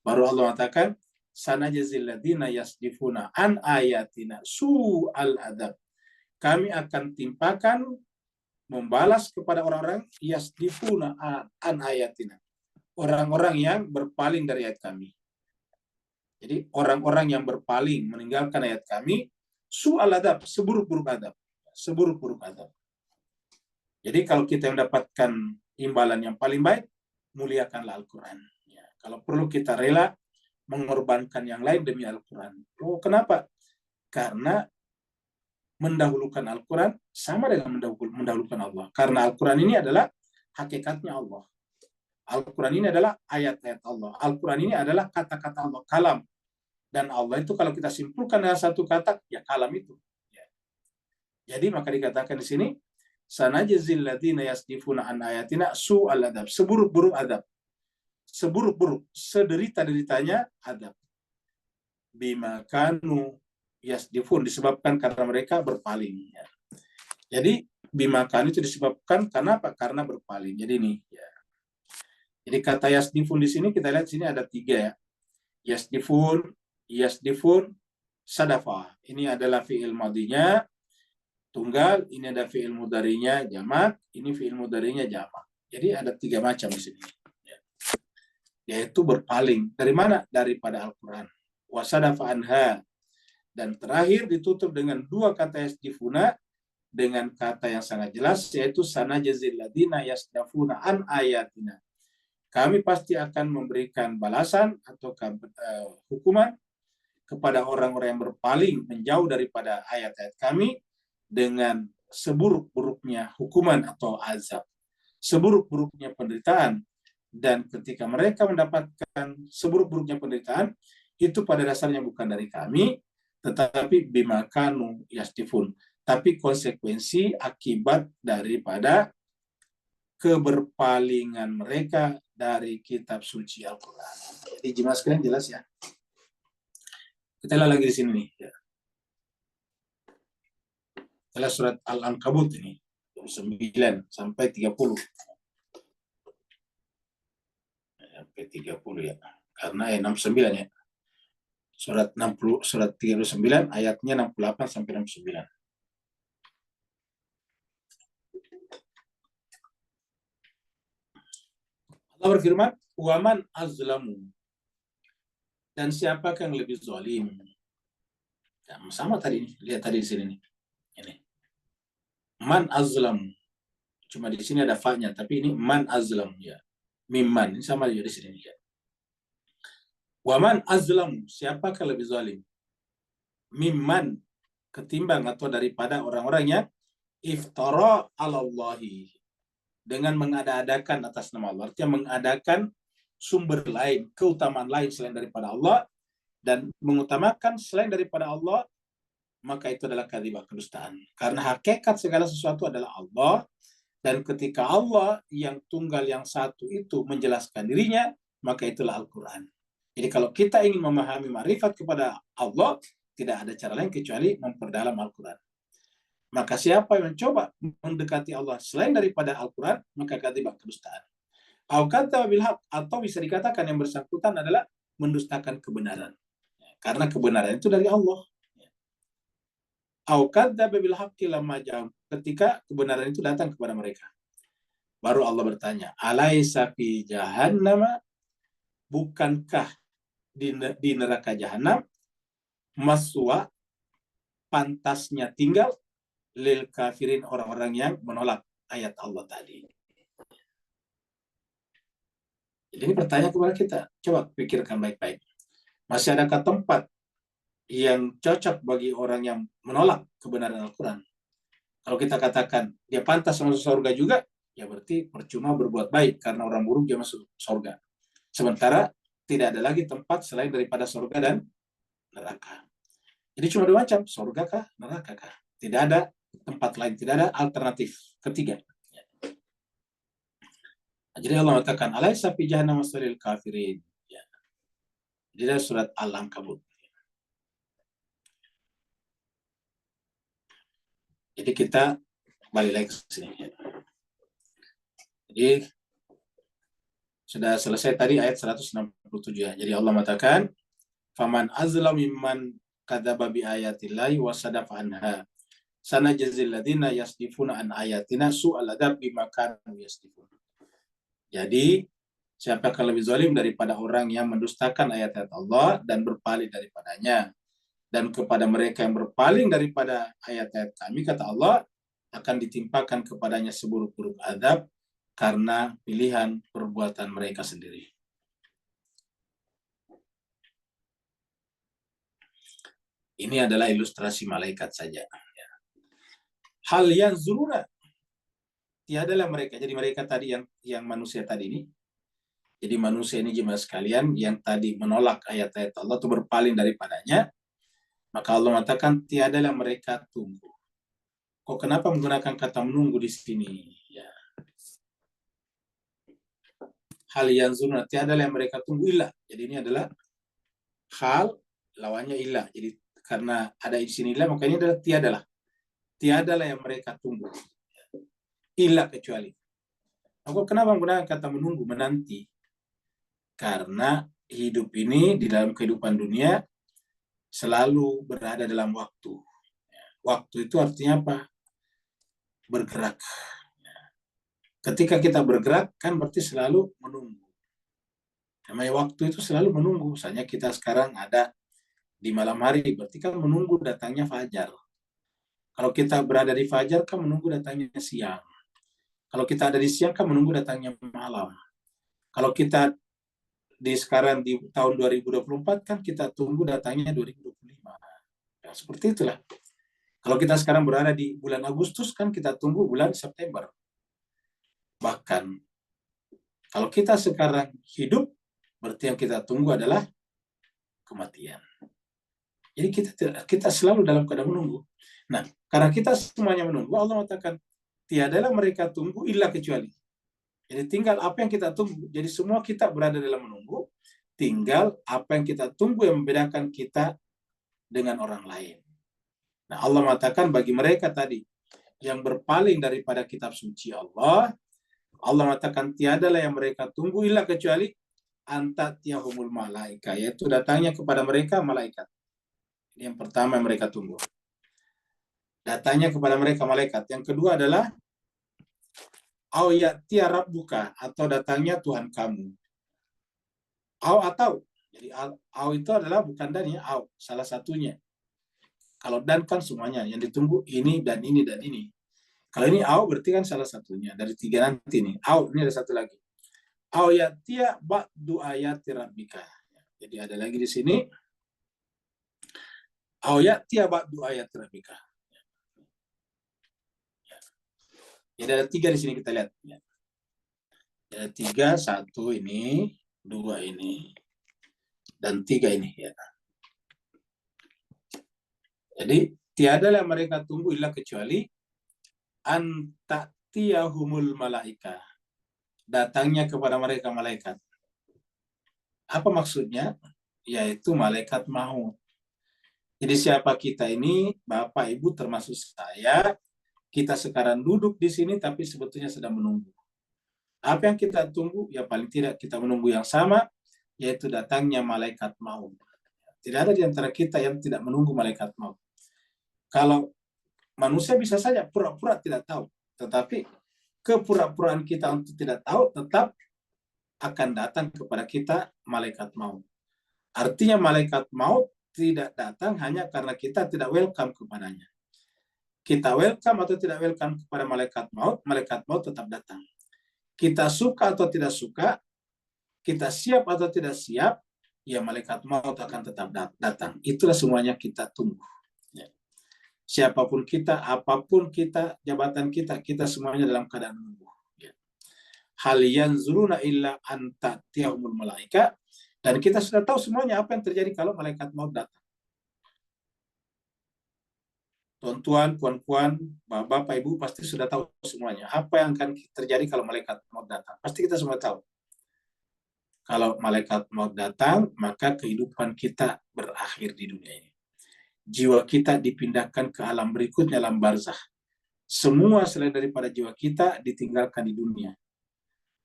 baru Allah mengatakan sanajzil ladzina yasdifuna an ayatina su'al adab. Kami akan timpakan membalas kepada orang-orang yasdifuna an ayatina. Orang-orang yang berpaling dari ayat kami. Jadi orang-orang yang berpaling meninggalkan ayat kami su'al adab, seburuk-buruk adab. Seburuk-buruk adab. Jadi kalau kita mendapatkan imbalan yang paling baik, muliakanlah Al-Quran. Ya, kalau perlu kita rela mengorbankan yang lain demi Al-Quran. Oh, kenapa? Karena mendahulukan Al-Quran sama dengan mendahulukan Allah. Karena Al-Quran ini adalah hakikatnya Allah. Al-Quran ini adalah ayat-ayat Allah. Al-Quran ini adalah kata-kata Allah, kalam. Dan Allah itu kalau kita simpulkan dengan satu kata, ya kalam itu. Ya. Jadi maka dikatakan di sini, sanajzil ladzina yasdifuna an ayatina su'al adab, seburuk-buruk adab. Seburuk-buruk, sederita-deritanya adab. Bima kanu yasdifun, disebabkan karena mereka berpaling. Ya. Jadi bima kanu itu disebabkan karena apa? Karena berpaling. Jadi ini ya. Jadi kata yasdifun di sini kita lihat sini ada 3 ya. Yasdifun, sadafa. Ini adalah fi'il madinya tunggal, ini ada fi'il mudhari'nya jamak, ini fi'il mudhari'nya jamak. Jadi ada 3 macam di sini. Ya. Yaitu berpaling. Dari mana? Daripada Al-Quran. Wasadafa anha. Dan terakhir ditutup dengan 2 kata yasdifuna dengan kata yang sangat jelas, yaitu sanajzil ladzina yasdafuna an ayatina. Kami pasti akan memberikan balasan atau hukuman kepada orang-orang yang berpaling menjauh daripada ayat-ayat kami dengan seburuk-buruknya hukuman atau azab, seburuk-buruknya penderitaan. Dan ketika mereka mendapatkan seburuk-buruknya penderitaan, itu pada dasarnya bukan dari kami, tetapi bima kanu yasdifun, tapi konsekuensi akibat daripada keberpalingan mereka dari kitab suci Al-Quran. Jadi jemaah sekalian jelas ya. Kita lihat lagi di sini nih. Ya. Kita surat Al-Ankabut ini 9 sampai 30. Sampai 30 ya. Karena 69 ya. Surat 39 ayatnya 68 sampai 69. Allah berfirman, "Waman azlamu." Dan siapakah yang lebih zalim? Ya, sama tadi ini. Lihat tadi di sini nih. Ini. Man azlam. Cuma di sini ada fa-nya, tapi ini man azlam ya. Mimman, ini sama juga di sini ya. Waman azlam, siapakah lebih zalim? Mimman, ketimbang atau daripada orang-orang yang iftara 'alallahi, dengan mengada-adakan atas nama Allah, artinya mengadakan sumber lain, keutamaan lain selain daripada Allah, dan mengutamakan selain daripada Allah, maka itu adalah kadzibah, kedustaan. Karena hakikat segala sesuatu adalah Allah, dan ketika Allah yang tunggal yang satu itu menjelaskan dirinya, maka itulah Al-Quran. Jadi kalau kita ingin memahami ma'rifat kepada Allah, tidak ada cara lain kecuali memperdalam Al-Quran. Maka siapa yang mencoba mendekati Allah selain daripada Al-Quran, maka kadzibah, kedustaan. Atau bisa dikatakan yang bersangkutan adalah mendustakan kebenaran. Karena kebenaran itu dari Allah. Ketika kebenaran itu datang kepada mereka. Baru Allah bertanya, alaisa fi jahannama, bukankah di neraka jahanam maswa, pantasnya tinggal lil kafirin, orang-orang yang menolak ayat Allah tadi. Jadi ini pertanyaan kepada kita, coba pikirkan baik-baik. Masih adakah tempat yang cocok bagi orang yang menolak kebenaran Al-Quran? Kalau kita katakan dia pantas masuk surga juga, ya berarti percuma berbuat baik, karena orang buruk dia masuk surga. Sementara tidak ada lagi tempat selain daripada surga dan neraka. Jadi cuma 2 macam, surga kah, neraka kah? Tidak ada tempat lain, tidak ada alternatif ketiga. Jadi Allah mengatakan, alaisa fi jahannam masalil kafirin. Ya. Jadi surat Al-Ankabut. Jadi kita balik lagi ke sini. Jadi sudah selesai tadi ayat 167 ya. Jadi Allah mengatakan, "Faman azlam mimman kadzaba bi ayatillahi wa sadafa anha. Sanajzil ladzina yasdifuna an ayatina su'al adzab bima kanu yasdifun." Jadi, siapa yang lebih zalim daripada orang yang mendustakan ayat-ayat Allah dan berpaling daripadanya? Dan kepada mereka yang berpaling daripada ayat-ayat kami, kata Allah, akan ditimpakan kepadanya seburuk-buruk azab karena pilihan perbuatan mereka sendiri. Ini adalah ilustrasi malaikat saja. Hal yang zuruna, tiadalah mereka. Jadi mereka tadi yang manusia tadi ini. Jadi manusia ini jemaah sekalian yang tadi menolak ayat-ayat Allah atau berpaling daripadanya, maka Allah mengatakan tiadalah mereka tunggu. Kok kenapa menggunakan kata menunggu di sini? Ya. Hal yang zuruna, tiadalah mereka tunggu ilah. Jadi ini adalah hal lawannya ilah. Jadi karena ada di sini ilah, makanya adalah tiadalah. Tiadalah yang mereka tunggu. Ilah kecuali. Kok kenapa menggunakan kata menunggu, menanti? Karena hidup ini di dalam kehidupan dunia selalu berada dalam waktu. Waktu itu artinya apa? Bergerak. Ketika kita bergerak kan berarti selalu menunggu. Namanya waktu itu selalu menunggu. Misalnya kita sekarang ada di malam hari, berarti kan menunggu datangnya fajar. Kalau kita berada di fajar kan menunggu datangnya siang. Kalau kita ada di siang kan menunggu datangnya malam. Kalau kita sekarang di tahun 2024 kan kita tunggu datangnya 2025. Ya, seperti itulah. Kalau kita sekarang berada di bulan Agustus kan kita tunggu bulan September. Bahkan kalau kita sekarang hidup, berarti yang kita tunggu adalah kematian. Jadi kita selalu dalam keadaan menunggu. Nah, karena kita semuanya menunggu, Allah mengatakan tiadalah mereka tunggu illa kecuali. Jadi tinggal apa yang kita tunggu. Jadi semua kita berada dalam menunggu. Tinggal apa yang kita tunggu yang membedakan kita dengan orang lain. Nah, Allah mengatakan bagi mereka tadi yang berpaling daripada kitab suci Allah mengatakan tiadalah yang mereka tunggu illa kecuali antatiyahumul malaika, yaitu datangnya kepada mereka malaikat. Ini yang pertama yang mereka tunggu. Datangnya kepada mereka malaikat. Yang kedua adalah au ya'tiya rabbuka, atau datangnya Tuhan kamu. Au atau. Jadi au itu adalah bukan dan ya, au salah satunya. Kalau dan kan semuanya yang ditunggu ini dan ini dan ini. Kalau ini au berarti kan salah satunya dari tiga nanti nih. Au ini ada satu lagi. Au ya'tiya ba'du ayati rabbika. Jadi ada lagi di sini. Au ya'tiya ba'du ayati rabbika. Jadi ada tiga di sini kita lihat. Ada tiga, satu ini, dua ini, dan tiga ini. Ya. Jadi tiadalah mereka tunggu illa kecuali antatiyahumul malaika. Datangnya kepada mereka malaikat. Apa maksudnya? Yaitu malaikat maut. Jadi siapa kita ini, Bapak Ibu termasuk saya, kita sekarang duduk di sini tapi sebetulnya sedang menunggu. Apa yang kita tunggu? Ya paling tidak kita menunggu yang sama, yaitu datangnya malaikat maut. Tidak ada di antara kita yang tidak menunggu malaikat maut. Kalau manusia bisa saja pura-pura tidak tahu, tetapi kepura-puraan kita untuk tidak tahu tetap akan datang kepada kita malaikat maut. Artinya malaikat maut tidak datang hanya karena kita tidak welcome kepadanya. Kita welcome atau tidak welcome kepada malaikat maut tetap datang. Kita suka atau tidak suka, kita siap atau tidak siap, ya malaikat maut akan tetap datang. Itulah semuanya kita tunggu. Ya. Siapapun kita, apapun kita, jabatan kita semuanya dalam keadaan menunggu. Ya. Hal yanzuruna illa antatiyahumul malaika, dan kita sudah tahu semuanya apa yang terjadi kalau malaikat maut datang. Tuan-tuan, puan-puan, bapak, ibu pasti sudah tahu semuanya. Apa yang akan terjadi kalau malaikat maut datang? Pasti kita semua tahu. Kalau malaikat maut datang, maka kehidupan kita berakhir di dunia ini. Jiwa kita dipindahkan ke alam berikutnya, alam barzakh. semua selain daripada jiwa kita ditinggalkan di dunia.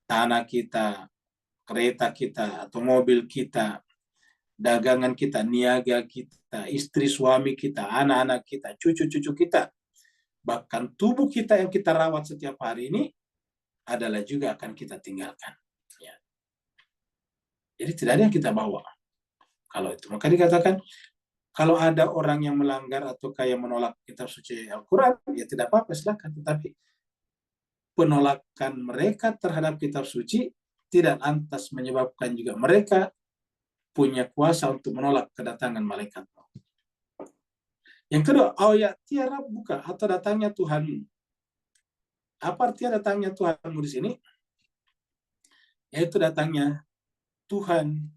Tanah kita, kereta kita, atau mobil kita, dagangan kita, niaga kita, istri suami kita, anak-anak kita, cucu-cucu kita, bahkan tubuh kita yang kita rawat setiap hari ini adalah juga akan kita tinggalkan. Ya. Jadi tidak ada yang kita bawa. Kalau itu, maka dikatakan kalau ada orang yang melanggar atau kayak menolak kitab suci Al-Quran, ya tidak apa-apa, silakan. Tetapi penolakan mereka terhadap kitab suci tidak lantas menyebabkan juga mereka punya kuasa untuk menolak kedatangan malaikat. Yang kedua, ayat rabbuka, atau datangnya Tuhanmu. Apa artinya datangnya Tuhanmu di sini? Yaitu datangnya Tuhan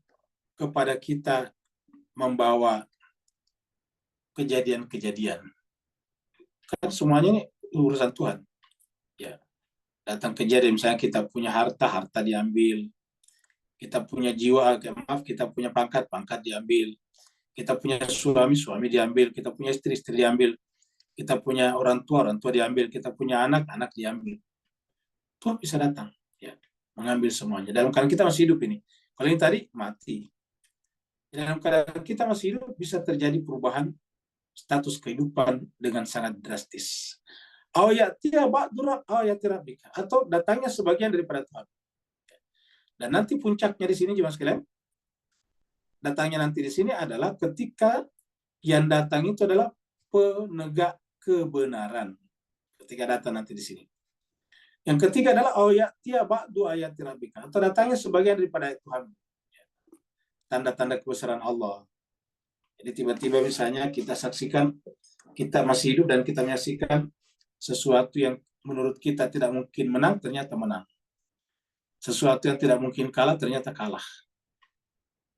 kepada kita membawa kejadian-kejadian. Kan semuanya ini urusan Tuhan. Ya. Datang kejadian, misalnya kita punya harta, harta diambil. Kita punya jiwa, kita punya pangkat, pangkat diambil. Kita punya suami, suami diambil. Kita punya istri, istri diambil. Kita punya orang tua diambil. Kita punya anak, anak diambil. Tuhan bisa datang, ya, mengambil semuanya. Dalam keadaan kita masih hidup ini. Kalau ini tadi mati. Dalam keadaan kita masih hidup bisa terjadi perubahan status kehidupan dengan sangat drastis. Atau datangnya sebagian daripada Tuhan. Dan nanti puncaknya di sini jemaah sekalian, datangnya nanti di sini adalah ketika yang datang itu adalah penegak kebenaran. Ketika datang nanti di sini. Yang ketiga adalah atau datangnya sebagian daripada Tuhan. Tanda-tanda kebesaran Allah. Jadi tiba-tiba misalnya kita saksikan, kita masih hidup dan kita menyaksikan sesuatu yang menurut kita tidak mungkin menang, ternyata menang. Sesuatu yang tidak mungkin kalah, ternyata kalah.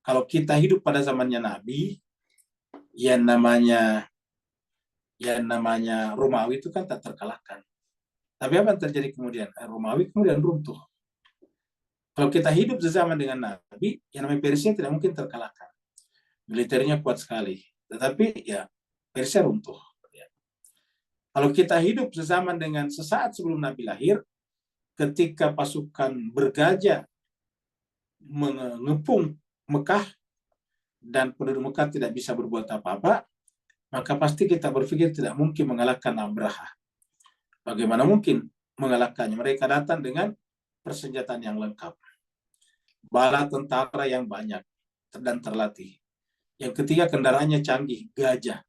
Kalau kita hidup pada zamannya Nabi, yang namanya Romawi itu kan tak terkalahkan. Tapi apa yang terjadi kemudian? Romawi kemudian runtuh. Kalau kita hidup sezaman dengan Nabi, yang namanya Persia tidak mungkin terkalahkan. Militernya kuat sekali. Tetapi ya Persia runtuh. Ya. Kalau kita hidup sezaman dengan sesaat sebelum Nabi lahir, ketika pasukan bergajah mengepung Mekah dan penduduk Mekah tidak bisa berbuat apa-apa, maka pasti kita berpikir tidak mungkin mengalahkan Abraha. Bagaimana mungkin mengalahkannya? Mereka datang dengan persenjataan yang lengkap. Bala tentara yang banyak dan terlatih. Yang ketiga, kendaraannya canggih, gajah.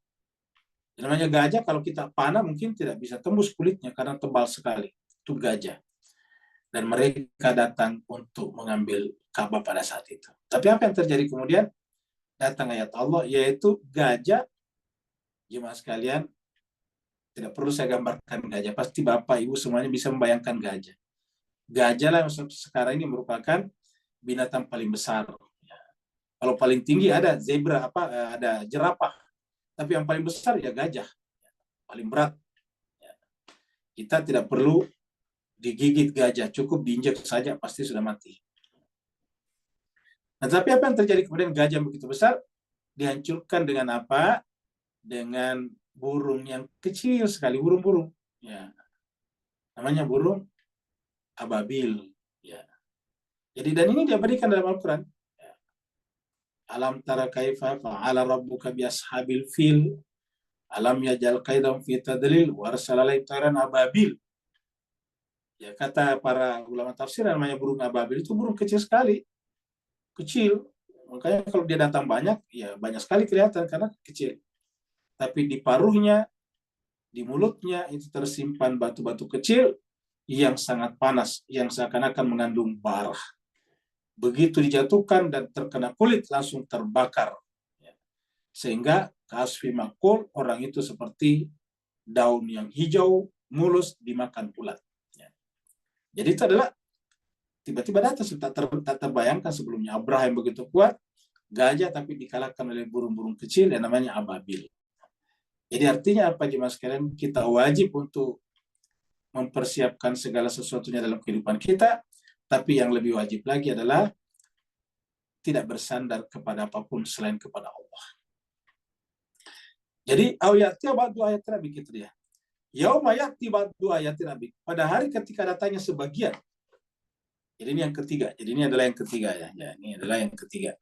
Yang namanya gajah, kalau kita panah mungkin tidak bisa tembus kulitnya karena tebal sekali. Itu gajah. Dan mereka datang untuk mengambil Ka'bah pada saat itu. Tapi apa yang terjadi kemudian? Datang ayat Allah, yaitu gajah. Jemaah sekalian, tidak perlu saya gambarkan gajah. Pasti Bapak, Ibu semuanya bisa membayangkan gajah. Gajah lah yang sekarang ini merupakan binatang paling besar. Kalau paling tinggi ada zebra, ada jerapah. Tapi yang paling besar ya gajah. Paling berat. Kita tidak perlu digigit gajah, cukup diinjak saja pasti sudah mati. Nah, tapi apa yang terjadi kemudian gajah begitu besar dihancurkan dengan apa? Dengan burung yang kecil sekali, burung-burung. Ya. Namanya burung ababil. Ya. Jadi dan ini diabadikan dalam Al-Quran. Alam tara kaifa fa'ala rabbuka bi ashabil fil alam yaj'al kaidahum fi tadlil wa arsala alaihim tayran ababil. Ya, kata para ulama tafsir namanya burung ababil itu burung kecil sekali. Kecil. Makanya kalau dia datang banyak, ya banyak sekali kelihatan karena kecil. Tapi di paruhnya, di mulutnya itu tersimpan batu-batu kecil yang sangat panas, yang seakan-akan mengandung bara. Begitu dijatuhkan dan terkena kulit langsung terbakar. Sehingga kasfi makul, orang itu seperti daun yang hijau, mulus dimakan ulat. Jadi itu adalah tiba-tiba datang, tak terbayangkan sebelumnya. Abraham begitu kuat, gajah tapi dikalahkan oleh burung-burung kecil yang namanya ababil. Jadi artinya apa jemaah sekalian? Kita wajib untuk mempersiapkan segala sesuatunya dalam kehidupan kita, tapi yang lebih wajib lagi adalah tidak bersandar kepada apapun selain kepada Allah. Jadi ayatnya ba'du ayat Nabi gitu dia. Yauma ya'ti ba'du ayati rabbik. Pada hari ketika datangnya sebagian. Jadi ini yang ketiga. Jadi ini adalah yang ketiga ya. Ini adalah yang ketiga.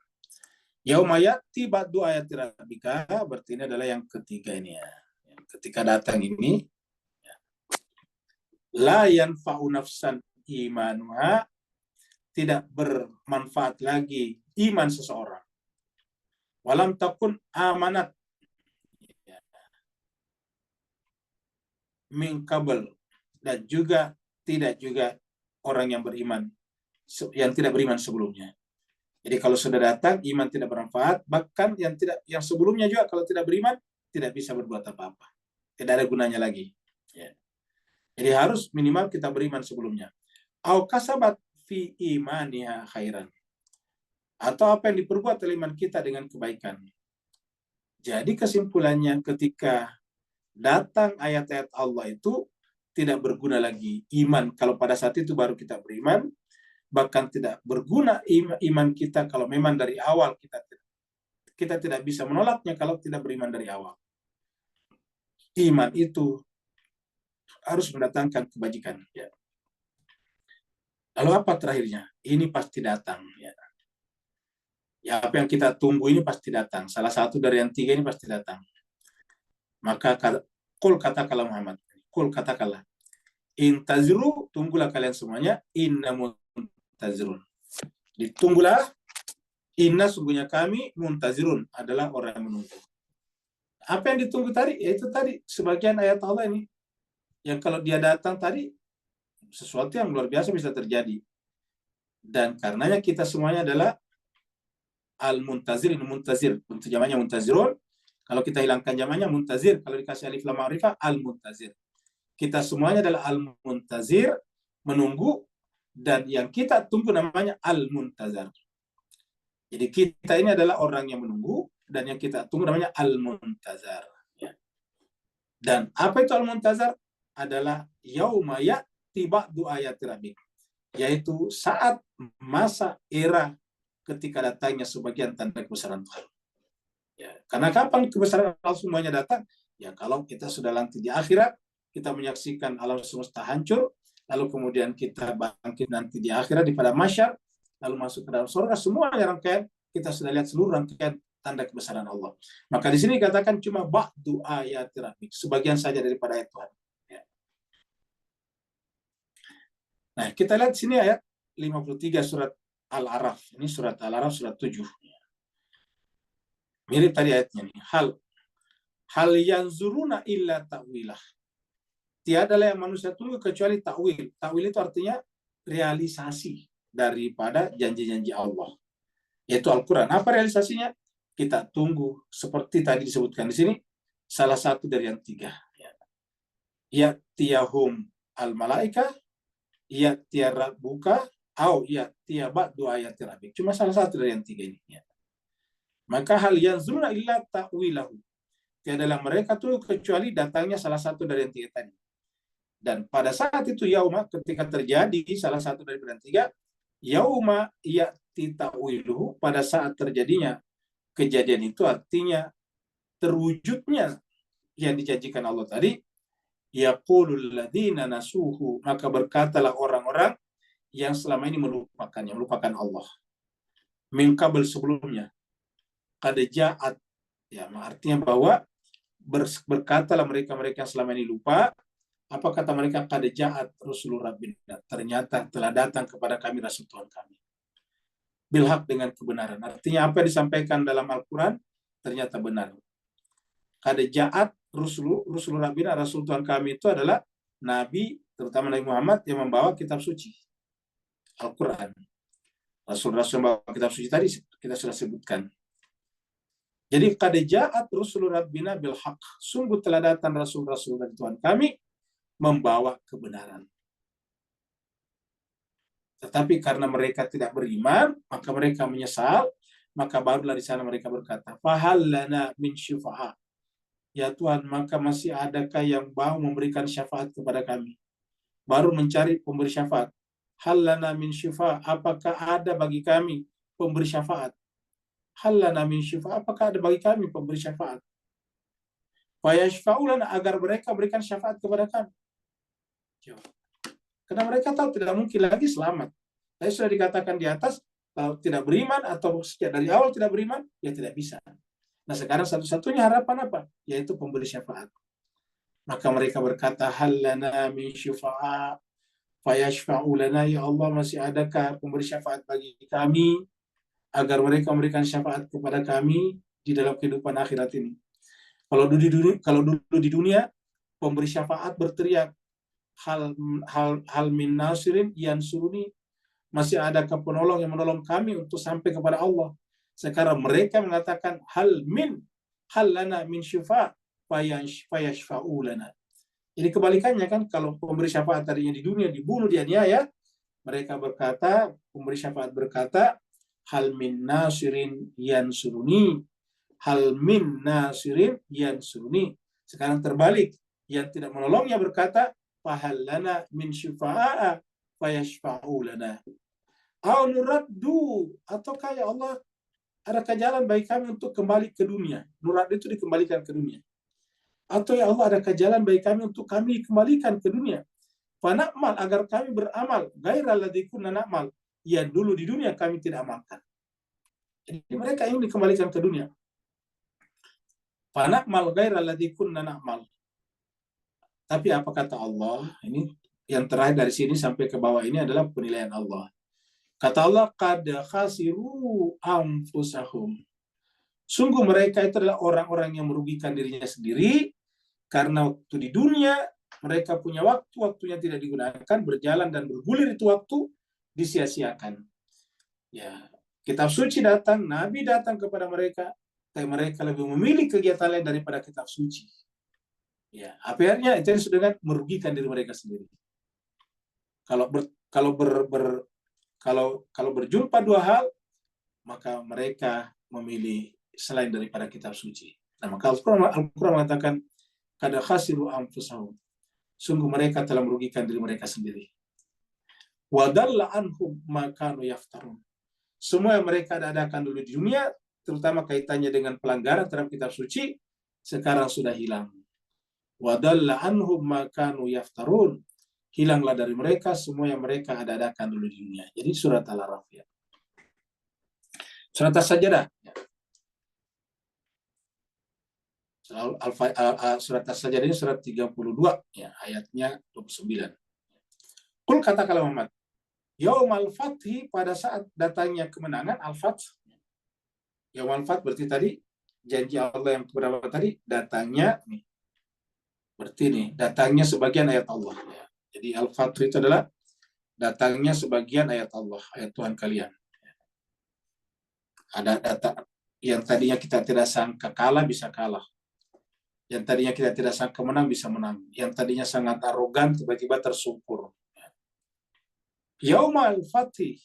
Yauma ya'ti ba'du ayati rabbika, berarti ini adalah yang ketiga ini ya. Ketika datang ini, la yanfa'u nafsan imanuha, tidak bermanfaat lagi iman seseorang. Walam takun amanat min qabl, dan juga tidak juga orang yang beriman yang tidak beriman sebelumnya. Jadi kalau sudah datang iman tidak bermanfaat, bahkan yang sebelumnya juga kalau tidak beriman tidak bisa berbuat apa-apa. Tidak ada gunanya lagi. Ya. Jadi harus minimal kita beriman sebelumnya. Au kasabat fi imaniha khairan. Atau apa yang diperbuat oleh iman kita dengan kebaikan. Jadi kesimpulannya ketika datang ayat-ayat Allah itu tidak berguna lagi iman kalau pada saat itu baru kita beriman, bahkan tidak berguna iman kita kalau memang dari awal kita tidak bisa menolaknya kalau tidak beriman dari awal. Iman itu harus mendatangkan kebajikan. Ya. Lalu apa terakhirnya? Ini pasti datang. Ya. Ya, apa yang kita tunggu ini pasti datang. Salah satu dari yang tiga ini pasti datang. Maka kul katakanlah Muhammad. Kul katakanlah. Intazru, tunggulah kalian semuanya. Inna muntazirun. Ditunggulah. Inna, sungguhnya kami, muntazirun, adalah orang yang menunggu. Apa yang ditunggu tadi? Yaitu tadi, sebagian ayat Allah ini. Yang kalau dia datang tadi, sesuatu yang luar biasa bisa terjadi. Dan karenanya kita semuanya adalah al-muntazir, ini muntazir. Untuk jamannya muntazirun. Kalau kita hilangkan jamannya muntazir. Kalau dikasih alif lam ma'rifah, al-muntazir. Kita semuanya adalah al-muntazir, menunggu. Dan yang kita tunggu namanya al-muntazar. Jadi kita ini adalah orang yang menunggu. Dan yang kita tunggu namanya al-muntazar. Ya. Dan apa itu al-muntazar? Adalah yauma ya'ti ba'du ayati rabbik. Yaitu saat masa era ketika datangnya sebagian tanda kebesaran Tuhan. Ya, karena kapan kebesaran Allah semuanya datang? Ya kalau kita sudah nanti di akhirat, kita menyaksikan alam semesta hancur, lalu kemudian kita bangkit nanti di akhirat di pada masyar, lalu masuk ke dalam surga, semuanya rangkaian kita sudah lihat seluruh rangkaian tanda kebesaran Allah. Maka di sini dikatakan cuma ba'du ayati rabbik, sebagian saja daripada ayat Tuhan. Ya. Nah, kita lihat di sini ayat 53 surat Al-Araf. Ini surat Al-Araf surat 7. Mirip tadi ayatnya nih. Hal yanzuruna illa ta'wilah. Tiadalah yang manusia tunggu kecuali ta'wil. Ta'wil itu artinya realisasi daripada janji-janji Allah. Yaitu Al-Quran. Apa realisasinya? Kita tunggu seperti tadi disebutkan di sini. Salah satu dari yang tiga. Ya tiyahum al-malaikah. Ya tiara buka. Ya tiaba dua ayat rabbik. Cuma salah satu dari yang tiga ini. Ya. Maka hal yanzuruna illa ta'wilahu. Tiadalah mereka tuh kecuali datangnya salah satu dari yang tiga tadi. Dan pada saat itu yauma ketika terjadi salah satu dari yang tiga, yauma ya'ti ta'wiluhu, pada saat terjadinya kejadian itu artinya terwujudnya yang dijanjikan Allah tadi, yaqulul ladzina nasuhu, maka berkatalah orang-orang yang selama ini melupakan Allah. Min qabl, sebelumnya. Qad ja'at, ya, artinya bahwa berkatalah mereka-mereka yang selama ini lupa. Apa kata mereka? Qad ja'at rusulur rabbina, ternyata telah datang kepada kami rasul Tuhan kami. Bilhaq, dengan kebenaran. Artinya apa yang disampaikan dalam Al-Quran ternyata benar. Qad ja'at rusulur rabbina, rasul Tuhan kami itu adalah nabi, terutama Nabi Muhammad yang membawa kitab suci Al-Quran. Rasul-rasul yang membawa kitab suci tadi kita sudah sebutkan. Jadi qad ja'at rusulur rabbina bil haqq, sungguh telah datang rasul-rasul dari Tuhan kami membawa kebenaran. Tetapi karena mereka tidak beriman, maka mereka menyesal, maka barulah di sana mereka berkata, fahal lana min syufa'a. Ya Tuhan, maka masih adakah yang mau memberikan syafaat kepada kami? Baru mencari pemberi syafaat. Hal lana min syufa'a, apakah ada bagi kami pemberi syafaat? Hal lana min syufa'a, apakah ada bagi kami pemberi syafaat? Fayashfa'ulana, agar mereka berikan syafaat kepada kami. Karena mereka tahu tidak mungkin lagi selamat. Tapi sudah dikatakan di atas, kalau tidak beriman atau sejak dari awal tidak beriman, ya tidak bisa. Nah sekarang satu-satunya harapan apa? Yaitu pemberi syafaat. Maka mereka berkata, hal lana min syufa'a fayashfa'u lana, ya Allah, masih adakah pemberi syafaat bagi kami agar mereka memberikan syafaat kepada kami di dalam kehidupan akhirat ini. Kalau dulu di dunia pemberi syafaat berteriak, hal min nasirin yansuruni, masih adakah penolong yang menolong kami untuk sampai kepada Allah. Sekarang mereka mengatakan hal lana min syufa' fayashfa'u lana. Jadi kebalikannya kan, kalau pemberi syafaat tadinya di dunia dibunuh, dianiaya, mereka berkata, pemberi syafaat berkata, hal min nasirin yansuruni, hal min nasirin yansuruni. Sekarang terbalik, yang tidak menolongnya berkata, fahal lana min syufa'a fayashfa'u lana. Au nuraddu, ataukah ya Allah adakah jalan bagi kami untuk kembali ke dunia? Nurad itu dikembalikan ke dunia. Atau ya Allah adakah jalan bagi kami untuk kami kembalikan ke dunia? Fana'mal, agar kami beramal ghairal ladzi kunna na'mal, yang dulu di dunia kami tidak amalkan. Jadi mereka ingin dikembalikan ke dunia. Fana'mal ghairal ladzi kunna na'mal. Tapi apa kata Allah? Ini yang terakhir dari sini sampai ke bawah ini adalah penilaian Allah. Kata Allah, qad khasiru anfusahum. Sungguh mereka itu adalah orang-orang yang merugikan dirinya sendiri, karena waktu di dunia mereka punya waktunya tidak digunakan, berjalan dan bergulir itu waktu disia-siakan. Ya, kitab suci datang, Nabi datang kepada mereka, tapi mereka lebih memilih kegiatan lain daripada kitab suci. Ya, akhirnya itu sudah merugikan diri mereka sendiri. Kalau berjumpa dua hal, maka mereka memilih selain daripada kitab suci. Nah, maka Al-Quran mengatakan, kada khasiru anfusahum. Sungguh mereka telah merugikan diri mereka sendiri. Wa dalla anhum ma kanu yaftarun. Semua yang mereka adakan dulu di dunia, terutama kaitannya dengan pelanggaran terhadap kitab suci, sekarang sudah hilang. Wa dalla anhum ma kanu yaftarun. Hilanglah dari mereka semua yang mereka adakan dulu di dunia. Jadi surat Al-Araf ya. Surat As-Sajdah. Surat As-Sajdah ini surat 32 ya, ayatnya 29. Qul, katakanlah Muhammad, yaumal fathi, pada saat datangnya kemenangan, al-fath. Yaumal fath berarti tadi janji Allah yang keberapa tadi, datangnya nih. Berarti nih, datangnya sebagian ayat Allah ya. Jadi al-fath itu adalah datangnya sebagian ayat Allah, ayat Tuhan kalian. Ada data yang tadinya kita tidak sangka kalah bisa kalah. Yang tadinya kita tidak sangka menang bisa menang. Yang tadinya sangat arogan tiba-tiba tersungkur. Yaumal fathi,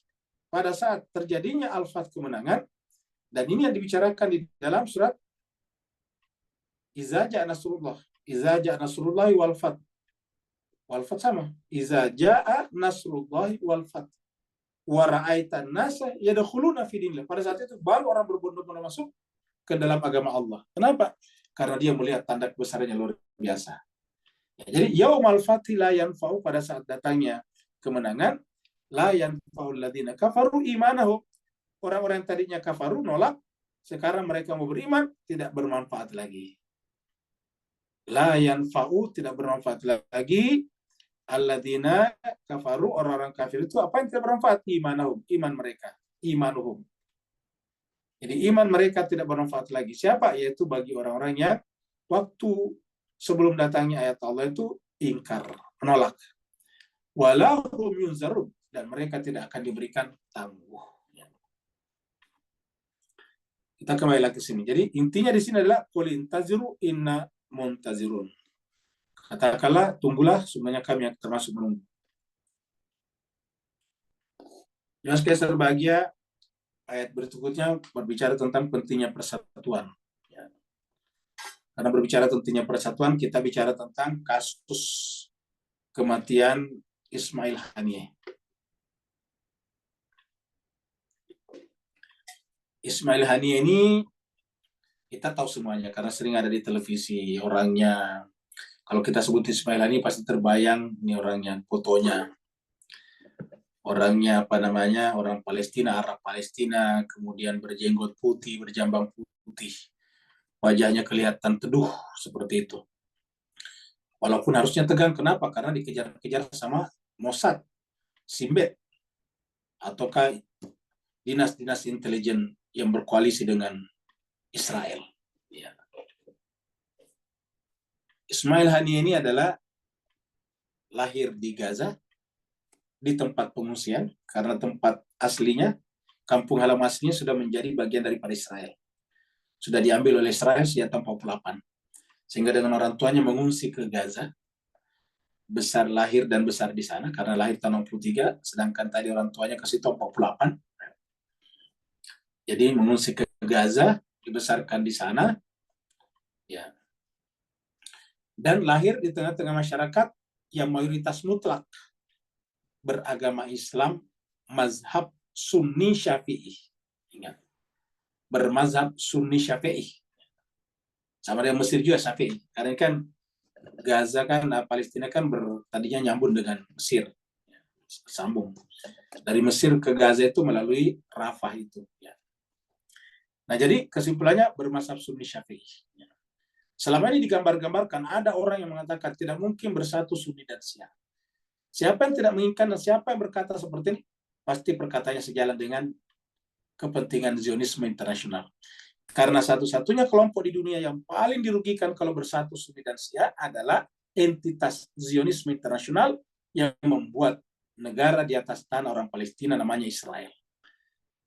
pada saat terjadinya al-fath, kemenangan, dan ini yang dibicarakan di dalam surat Iza ja'a nasrullah. Iza ja'a nasrullahi wal fath. Wal fath sama. Iza ja'a nasrullahi wal fath. Wa ra'aitan nasa yadkhuluna fi dinillah. Pada saat itu baru orang berbondong-bondong masuk ke dalam agama Allah. Kenapa? Karena dia melihat tanda kebesarannya luar biasa. Ya, jadi yaumal fathi la yanfa'u, pada saat datangnya kemenangan, la yanfa'ul ladzina kafaru imanahum. Orang-orang yang tadinya kafaru, nolak, sekarang mereka mau beriman, tidak bermanfaat lagi. La yanfa'u, tidak bermanfaat lagi. Alladzina kafaru, orang-orang kafir itu apa yang tidak bermanfaat? Imanahum, iman mereka, imanuhum. Jadi iman mereka tidak bermanfaat lagi. Siapa? Yaitu bagi orang-orang yang waktu sebelum datangnya ayat Allah itu ingkar, menolak. Walahum yunzarun, dan mereka tidak akan diberikan tangguh. Kita kembali lagi ke sini. Jadi intinya di sini adalah qul intaziru inna muntazirun. Katakanlah, tunggulah, sebenarnya kami yang termasuk menunggu. Yang sekalian berbahagia, ayat berikutnya berbicara tentang pentingnya persatuan. Ya. Karena berbicara tentangnya persatuan, kita bicara tentang kasus kematian Ismail Haniyeh. Ismail Haniyeh ini Kita tahu semuanya karena sering ada di televisi orangnya. Kalau kita sebut Ismail Hani pasti terbayang ini orangnya, fotonya. Orangnya apa namanya, orang Palestina, Arab Palestina, kemudian berjenggot putih, berjambang putih. Wajahnya kelihatan teduh seperti itu. Walaupun harusnya tegang, kenapa? Karena dikejar-kejar sama Mossad, Simbet, ataukah dinas-dinas intelijen yang berkoalisi dengan Israel. Ya. Ismail Hani ini adalah lahir di Gaza, di tempat pengungsian, karena tempat aslinya, kampung halaman aslinya sudah menjadi bagian daripada Israel. Sudah diambil oleh Israel sejak tahun 48. Sehingga dengan orang tuanya mengungsi ke Gaza, lahir dan besar di sana, karena lahir tahun 63, sedangkan tadi orang tuanya ke situ 48. Jadi mengungsi ke Gaza, dibesarkan di sana, ya. Dan lahir di tengah-tengah masyarakat yang mayoritas mutlak beragama Islam, mazhab Sunni Syafi'i. Ingat, bermazhab Sunni Syafi'i. Sama dengan Mesir juga Syafi'i. Karena kan Gaza kan, Palestina kan tadinya nyambung dengan Mesir. Sambung. Dari Mesir ke Gaza itu melalui Rafah itu. Ya. Nah jadi kesimpulannya bermazhab Sunni Syafi'i. Ya. Selama ini digambar-gambarkan ada orang yang mengatakan tidak mungkin bersatu Sunni dan Syiah. Siapa yang tidak menginginkan dan siapa yang berkata seperti ini, pasti perkataannya sejalan dengan kepentingan Zionisme internasional. Karena satu-satunya kelompok di dunia yang paling dirugikan kalau bersatu Sunni dan Syiah adalah entitas Zionisme internasional yang membuat negara di atas tanah orang Palestina namanya Israel.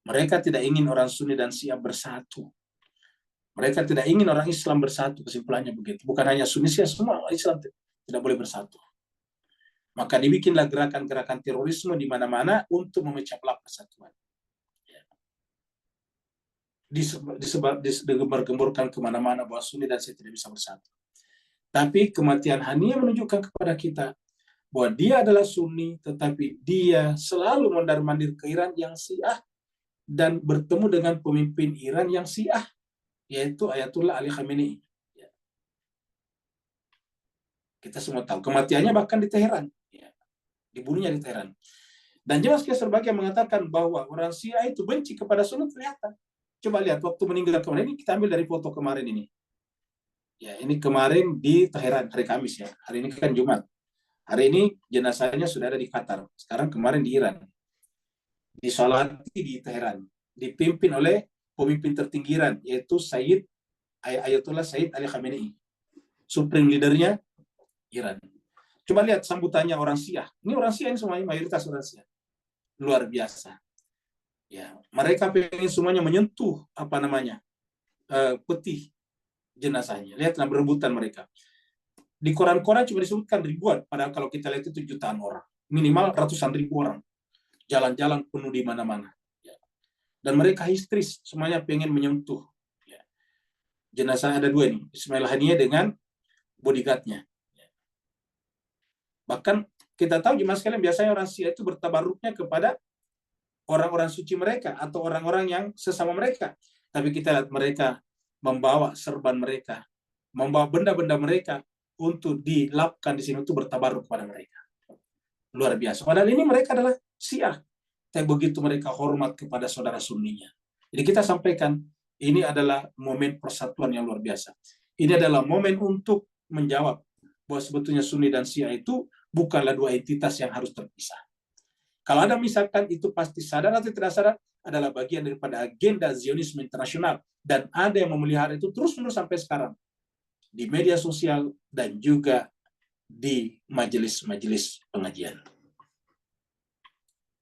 Mereka tidak ingin orang Sunni dan Syiah bersatu. Mereka tidak ingin orang Islam bersatu, kesimpulannya begitu. Bukan hanya Sunni Syiah, semua Islam tidak boleh bersatu. Maka dibikinlah gerakan-gerakan terorisme di mana-mana untuk memecah belah persatuan. Digembar-gemborkan kemana-mana bahwa Sunni dan Syiah tidak bisa bersatu. Tapi kematian Hani menunjukkan kepada kita bahwa dia adalah Sunni, tetapi dia selalu mondar-mandir ke Iran yang Syiah dan bertemu dengan pemimpin Iran yang Syiah, yaitu Ayatullah Ali Khamenei. Kita semua tahu kematiannya bahkan di Teheran. Dibunuhnya di Teheran. Dan jelas Berbagai mengatakan bahwa orang Syiah itu benci kepada Sunni ternyata. Coba lihat waktu meninggal kemarin, ini kita ambil dari foto kemarin ini. Ya, ini kemarin di Teheran, hari Kamis ya. Hari ini kan Jumat. Hari ini jenazahnya sudah ada di Qatar. Sekarang kemarin di Iran. Disolati di Teheran. Dipimpin oleh pemimpin tertinggi Iran, yaitu Ayatollah Sayyid Ali Khamenei. Supreme leadernya Iran. Coba lihat sambutannya orang Syiah. Ini orang Syiah ini semuanya mayoritas orang Syiah. Luar biasa. Ya, mereka pengen semuanya menyentuh peti jenazahnya. Lihatlah berebutan mereka. Di koran-koran cuma disebutkan ribuan, padahal kalau kita lihat itu jutaan orang. Minimal ratusan ribu orang. Jalan-jalan penuh di mana-mana. Ya. Dan mereka histeris, semuanya pengen menyentuh. Ya. Jenazah ada dua nih, Ismail Haniyeh dengan bodyguardnya. Bahkan kita tahu jemaah sekalian biasanya orang Syiah itu bertabaruknya kepada orang-orang suci mereka atau orang-orang yang sesama mereka. Tapi kita lihat mereka membawa serban mereka, membawa benda-benda mereka untuk dilapkan di sini untuk bertabaruk kepada mereka. Luar biasa. Padahal ini mereka adalah Syiah. Tapi begitu mereka hormat kepada saudara Sunninya. Jadi kita sampaikan ini adalah momen persatuan yang luar biasa. Ini adalah momen untuk menjawab bahwa sebetulnya Sunni dan Syiah itu bukanlah dua entitas yang harus terpisah. Kalau ada misalkan itu pasti sadar atau tidak sadar adalah bagian daripada agenda Zionisme internasional dan ada yang memelihara itu terus-menerus sampai sekarang di media sosial dan juga di majelis-majelis pengajian.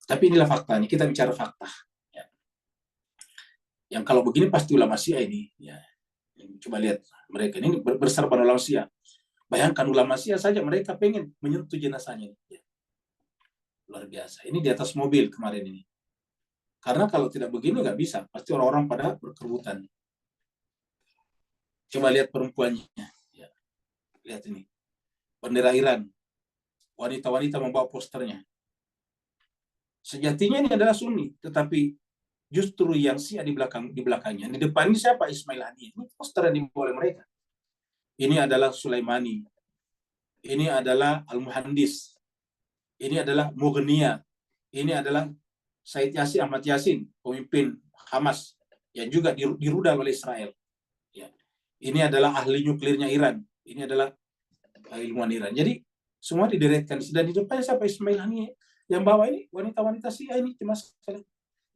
Tapi inilah faktanya, kita bicara fakta. Ya. Yang kalau begini pasti ulama Syiah ini. Ya. Coba lihat mereka ini berserban ulama Syiah. Bayangkan ulama Syiah saja mereka pengen menyentuh jenazahnya. Ya. Luar biasa. Ini di atas mobil kemarin ini. Karena kalau tidak begini nggak bisa. Pasti orang-orang pada berkerubutan. Coba lihat perempuannya. Ya. Lihat ini. Bendera Iran. Wanita-wanita membawa posternya. Sejatinya ini adalah Sunni. Tetapi justru yang Syiah di belakangnya. Di depan ini siapa? Ismail Haniyeh. Ini poster yang dibawa oleh mereka. Ini adalah Sulaimani. Ini adalah Al-Muhandis. Ini adalah Mughniya. Ini adalah Said Yasin, Ahmad Yasin, pemimpin Hamas yang juga dirudal oleh Israel. Ya. Ini adalah ahli nuklirnya Iran. Ini adalah ilmuwan Iran. Jadi semua dideretkan. Dan di depannya siapa? Ismail Haniyeh. Yang bawah ini wanita-wanita Syiah ini cuma sekali.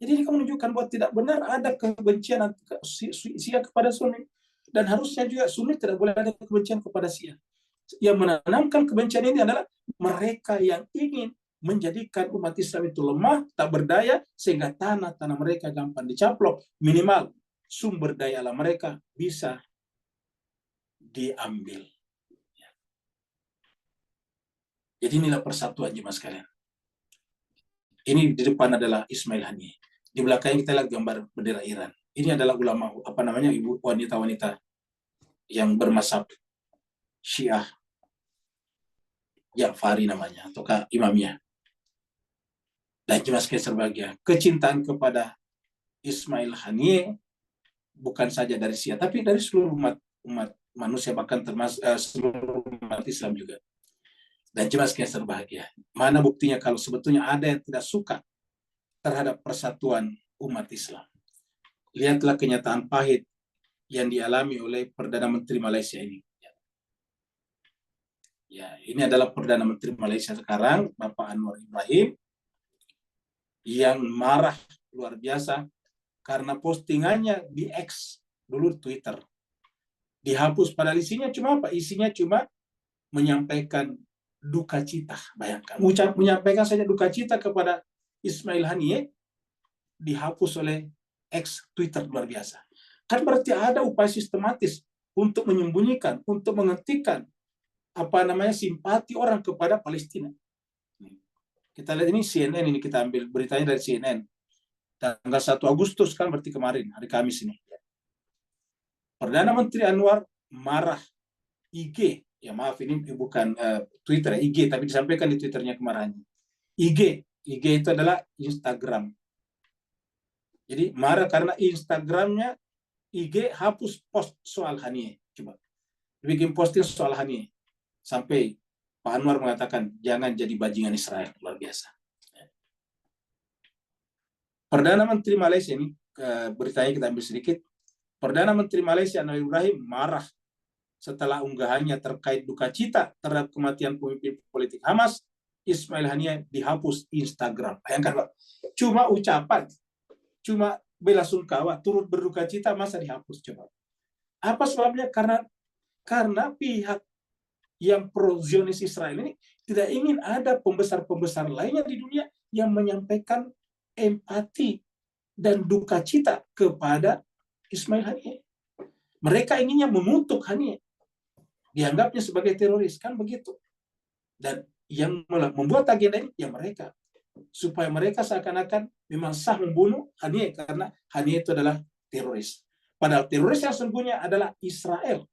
Jadi ini menunjukkan bahwa tidak benar ada kebencian Syiah kepada Sunni. Dan harusnya juga Sunni tidak boleh ada kebencian kepada Syiah. Yang menanamkan kebencian ini adalah mereka yang ingin menjadikan umat Islam itu lemah, tak berdaya, sehingga tanah-tanah mereka gampang dicaplok. Minimal sumber daya alam mereka bisa diambil. Jadi inilah persatuan jemaah sekalian. Ini di depan adalah Ismail Haniyeh. Di belakangnya kita lihat gambar bendera Iran. Ini adalah ulama, ibu wanita-wanita yang bermazhab Syiah Ja'fari namanya, ataukah Imamiyah. Dan jemaah sekalian berbahagia, kecintaan kepada Ismail Haniyeh bukan saja dari Syiah, tapi dari seluruh umat manusia, bahkan termasuk seluruh umat Islam juga. Dan jemaah sekalian berbahagia, mana buktinya kalau sebetulnya ada yang tidak suka terhadap persatuan umat Islam? Lihatlah kenyataan pahit yang dialami oleh Perdana Menteri Malaysia ini. Ya, ini adalah Perdana Menteri Malaysia sekarang, Bapak Anwar Ibrahim, yang marah luar biasa karena postingannya di X, dulu Twitter, dihapus. Padahal isinya cuma apa? Isinya cuma menyampaikan duka cita. Bayangkan, menyampaikan saja duka cita kepada Ismail Haniyeh, dihapus oleh X Twitter. Luar biasa. Kan berarti ada upaya sistematis untuk menyembunyikan, untuk menghentikan simpati orang kepada Palestina. Kita lihat ini CNN, ini kita ambil beritanya dari CNN. Tanggal 1 Agustus kan berarti kemarin, hari Kamis ini. Perdana Menteri Anwar marah IG, ya maaf ini bukan Twitter, IG, tapi disampaikan di Twitternya kemarin. IG itu adalah Instagram. Jadi marah karena Instagramnya IG hapus post soal Haniyeh. Coba bikin posting soal Haniyeh. Sampai Pak Anwar mengatakan jangan jadi bajingan Israel. Luar biasa. Perdana Menteri Malaysia ini, beritanya kita ambil sedikit. Perdana Menteri Malaysia Anwar Ibrahim marah setelah unggahannya terkait duka cita terhadap kematian pemimpin politik Hamas, Ismail Haniyeh, dihapus Instagram. Bayangkan Pak, cuma ucapan, cuma bela sungkawa, turut berduka cita, masa dihapus? Coba. Apa sebabnya? Karena pihak yang pro-Zionis Israel ini tidak ingin ada pembesar-pembesar lainnya di dunia yang menyampaikan empati dan duka cita kepada Ismail Haniyeh. Mereka inginnya mengutuk Haniyeh, dianggapnya sebagai teroris, kan begitu. Dan yang membuat agenda ini ya mereka, supaya mereka seakan-akan memang sah membunuh Haniyeh karena Haniyeh itu adalah teroris. Padahal teroris yang sesungguhnya adalah Israel.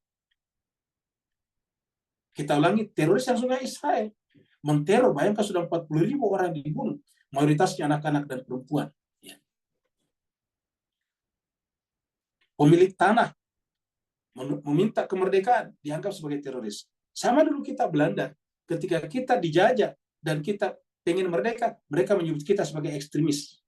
Kita ulangi, teroris yang sesungguhnya Israel. Menteror, bayangkan sudah 40.000 orang dibunuh, mayoritasnya anak-anak dan perempuan. Ya. Pemilik tanah meminta kemerdekaan, dianggap sebagai teroris. Sama dulu kita Belanda, ketika kita dijajah dan kita pengen merdeka, mereka menyebut kita sebagai ekstremis.